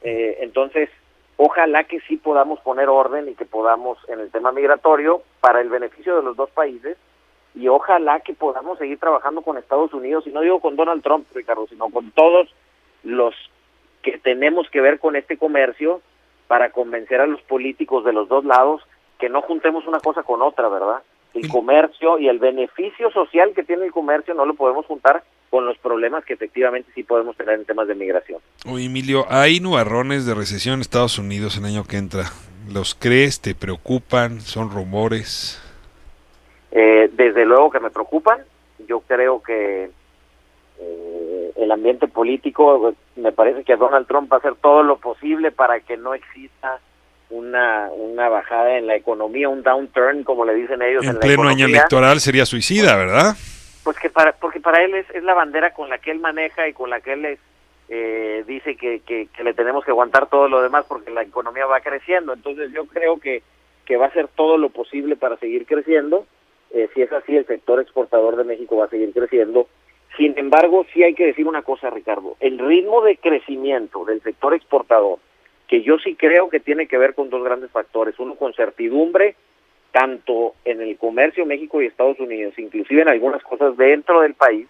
Entonces, ojalá que sí podamos poner orden y que podamos, en el tema migratorio, para el beneficio de los dos países, y ojalá que podamos seguir trabajando con Estados Unidos, y no digo con Donald Trump, Ricardo, sino con todos los que tenemos que ver con este comercio, para convencer a los políticos de los dos lados que no juntemos una cosa con otra, ¿verdad? El comercio y el beneficio social que tiene el comercio no lo podemos juntar con los problemas que efectivamente sí podemos tener en temas de migración. Oye, Emilio, ¿hay nubarrones de recesión en Estados Unidos el año que entra? ¿Los crees? ¿Te preocupan? ¿Son rumores? Desde luego que me preocupan. Yo creo que el ambiente político, me parece que Donald Trump va a hacer todo lo posible para que no exista una bajada en la economía, un downturn, como le dicen ellos, en la economía. En pleno año electoral sería suicida, ¿verdad? Pues porque para él es la bandera con la que él maneja y con la que él dice que le tenemos que aguantar todo lo demás porque la economía va creciendo. Entonces yo creo que va a hacer todo lo posible para seguir creciendo. Si es así, el sector exportador de México va a seguir creciendo. Sin embargo, sí hay que decir una cosa, Ricardo. El ritmo de crecimiento del sector exportador, que yo sí creo que tiene que ver con dos grandes factores. Uno, con certidumbre, tanto en el comercio México y Estados Unidos, inclusive en algunas cosas dentro del país.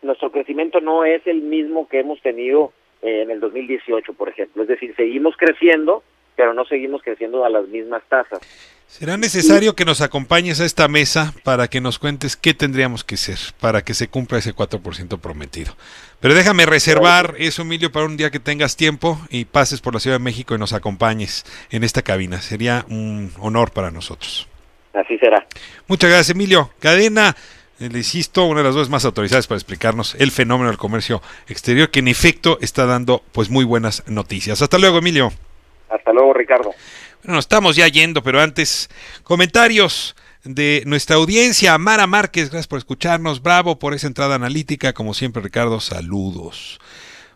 Nuestro crecimiento no es el mismo que hemos tenido en el 2018, por ejemplo. Es decir, seguimos creciendo, pero no seguimos creciendo a las mismas tasas. ¿Será necesario que nos acompañes a esta mesa para que nos cuentes qué tendríamos que hacer para que se cumpla ese 4% prometido? Pero déjame reservar eso, Emilio, para un día que tengas tiempo y pases por la Ciudad de México y nos acompañes en esta cabina. Sería un honor para nosotros. Así será. Muchas gracias, Emilio Cadena. Le insisto, una de las voces más autorizadas para explicarnos el fenómeno del comercio exterior, que en efecto está dando pues muy buenas noticias. Hasta luego, Emilio. Hasta luego, Ricardo. Bueno, nos estamos ya yendo, pero antes, comentarios de nuestra audiencia. Mara Márquez, gracias por escucharnos. Bravo por esa entrada analítica. Como siempre, Ricardo, saludos.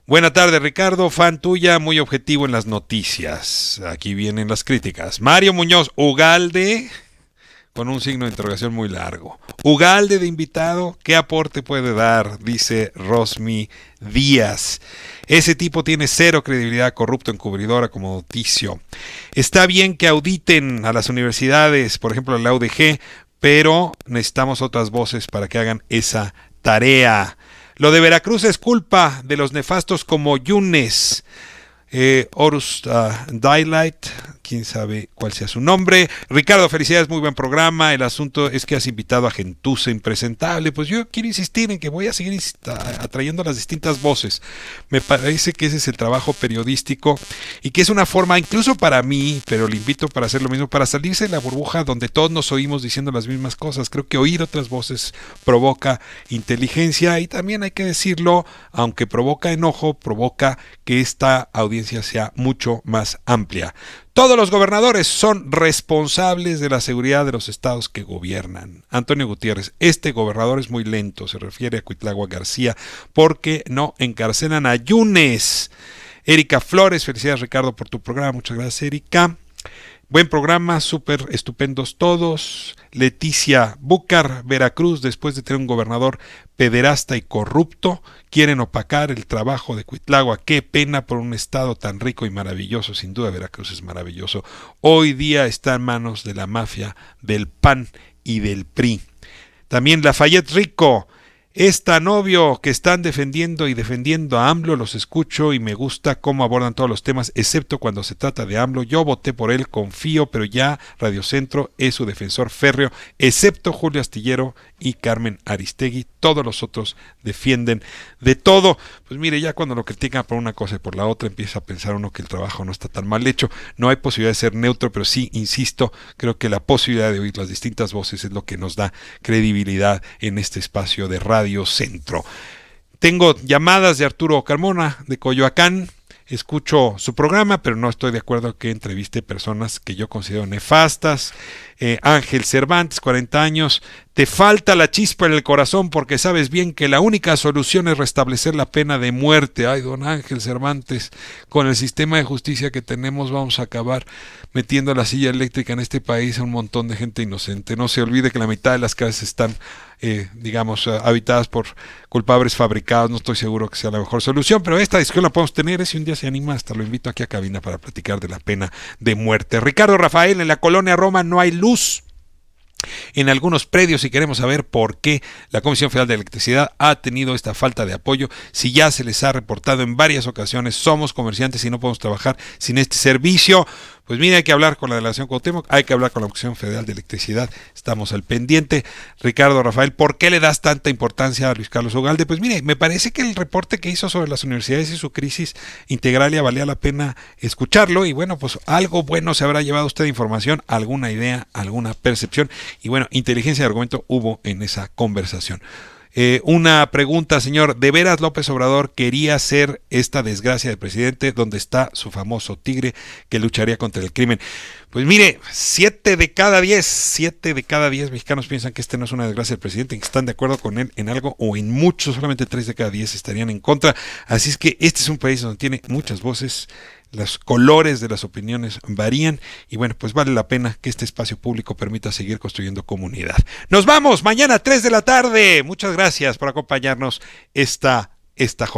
Buena tarde, Ricardo, fan tuya, muy objetivo en las noticias. Aquí vienen las críticas. Mario Muñoz, Ugalde, con un signo de interrogación muy largo. Ugalde de invitado, ¿qué aporte puede dar? Dice Rosmi Díaz. Ese tipo tiene cero credibilidad, corrupto, encubridora como noticio. Está bien que auditen a las universidades, por ejemplo a la UDG, pero necesitamos otras voces para que hagan esa tarea. Lo de Veracruz es culpa de los nefastos como Yunes, Horus Daylight, quién sabe cuál sea su nombre. Ricardo, felicidades, muy buen programa. El asunto es que has invitado a gentuza impresentable. Pues yo quiero insistir en que voy a seguir atrayendo las distintas voces. Me parece que ese es el trabajo periodístico y que es una forma, incluso para mí, pero le invito para hacer lo mismo, para salirse de la burbuja donde todos nos oímos diciendo las mismas cosas. Creo que oír otras voces provoca inteligencia y también hay que decirlo, aunque provoca enojo, provoca que esta audiencia sea mucho más amplia. Todos los gobernadores son responsables de la seguridad de los estados que gobiernan. Antonio Gutiérrez, este gobernador es muy lento, se refiere a Cuitláhuac García, porque no encarcelan a Yunes. Erika Flores, felicidades Ricardo por tu programa, muchas gracias Erika. Buen programa, súper estupendos todos. Leticia Búcar, Veracruz, después de tener un gobernador pederasta y corrupto, quieren opacar el trabajo de Cuitláhuac. Qué pena por un estado tan rico y maravilloso. Sin duda Veracruz es maravilloso. Hoy día está en manos de la mafia del PAN y del PRI. También Lafayette Rico. Esta novio que están defendiendo a AMLO, los escucho y me gusta cómo abordan todos los temas, excepto cuando se trata de AMLO. Yo voté por él, confío, pero ya Radio Centro es su defensor férreo, excepto Julio Astillero y Carmen Aristegui. Todos los otros defienden de todo. Pues mire, ya cuando lo critican por una cosa y por la otra, empieza a pensar uno que el trabajo no está tan mal hecho. No hay posibilidad de ser neutro, pero sí, insisto, creo que la posibilidad de oír las distintas voces es lo que nos da credibilidad en este espacio de Radio Centro. Tengo llamadas de Arturo Carmona de Coyoacán. Escucho su programa, pero no estoy de acuerdo que entreviste personas que yo considero nefastas. Ángel Cervantes, 40 años. Te falta la chispa en el corazón porque sabes bien que la única solución es restablecer la pena de muerte. Ay, don Ángel Cervantes, con el sistema de justicia que tenemos vamos a acabar metiendo la silla eléctrica en este país a un montón de gente inocente. No se olvide que la mitad de las casas están, habitadas por culpables fabricados. No estoy seguro que sea la mejor solución, pero esta discusión la podemos tener. Si un día se anima, hasta lo invito aquí a cabina para platicar de la pena de muerte. Ricardo Rafael, en la colonia Roma no hay luz en algunos predios y queremos saber por qué la Comisión Federal de Electricidad ha tenido esta falta de apoyo. Si ya se les ha reportado en varias ocasiones, somos comerciantes y no podemos trabajar sin este servicio. Pues mira, hay que hablar con la delegación Cuauhtémoc, hay que hablar con la Comisión Federal de Electricidad, estamos al pendiente. Ricardo Rafael, ¿por qué le das tanta importancia a Luis Carlos Ugalde? Pues mire, me parece que el reporte que hizo sobre las universidades y su crisis integral ya valía la pena escucharlo y bueno, pues algo bueno se habrá llevado usted de información, alguna idea, alguna percepción y bueno, inteligencia de argumento hubo en esa conversación. Una pregunta, señor, ¿de veras López Obrador quería ser esta desgracia del presidente donde está su famoso tigre que lucharía contra el crimen? Pues mire, 7 de cada 10 mexicanos piensan que este no es una desgracia del presidente, que están de acuerdo con él en algo o en mucho, solamente 3 de cada 10 estarían en contra. Así es que este es un país donde tiene muchas voces, los colores de las opiniones varían y bueno, pues vale la pena que este espacio público permita seguir construyendo comunidad. Nos vamos mañana 3 de la tarde. Muchas gracias por acompañarnos esta jornada.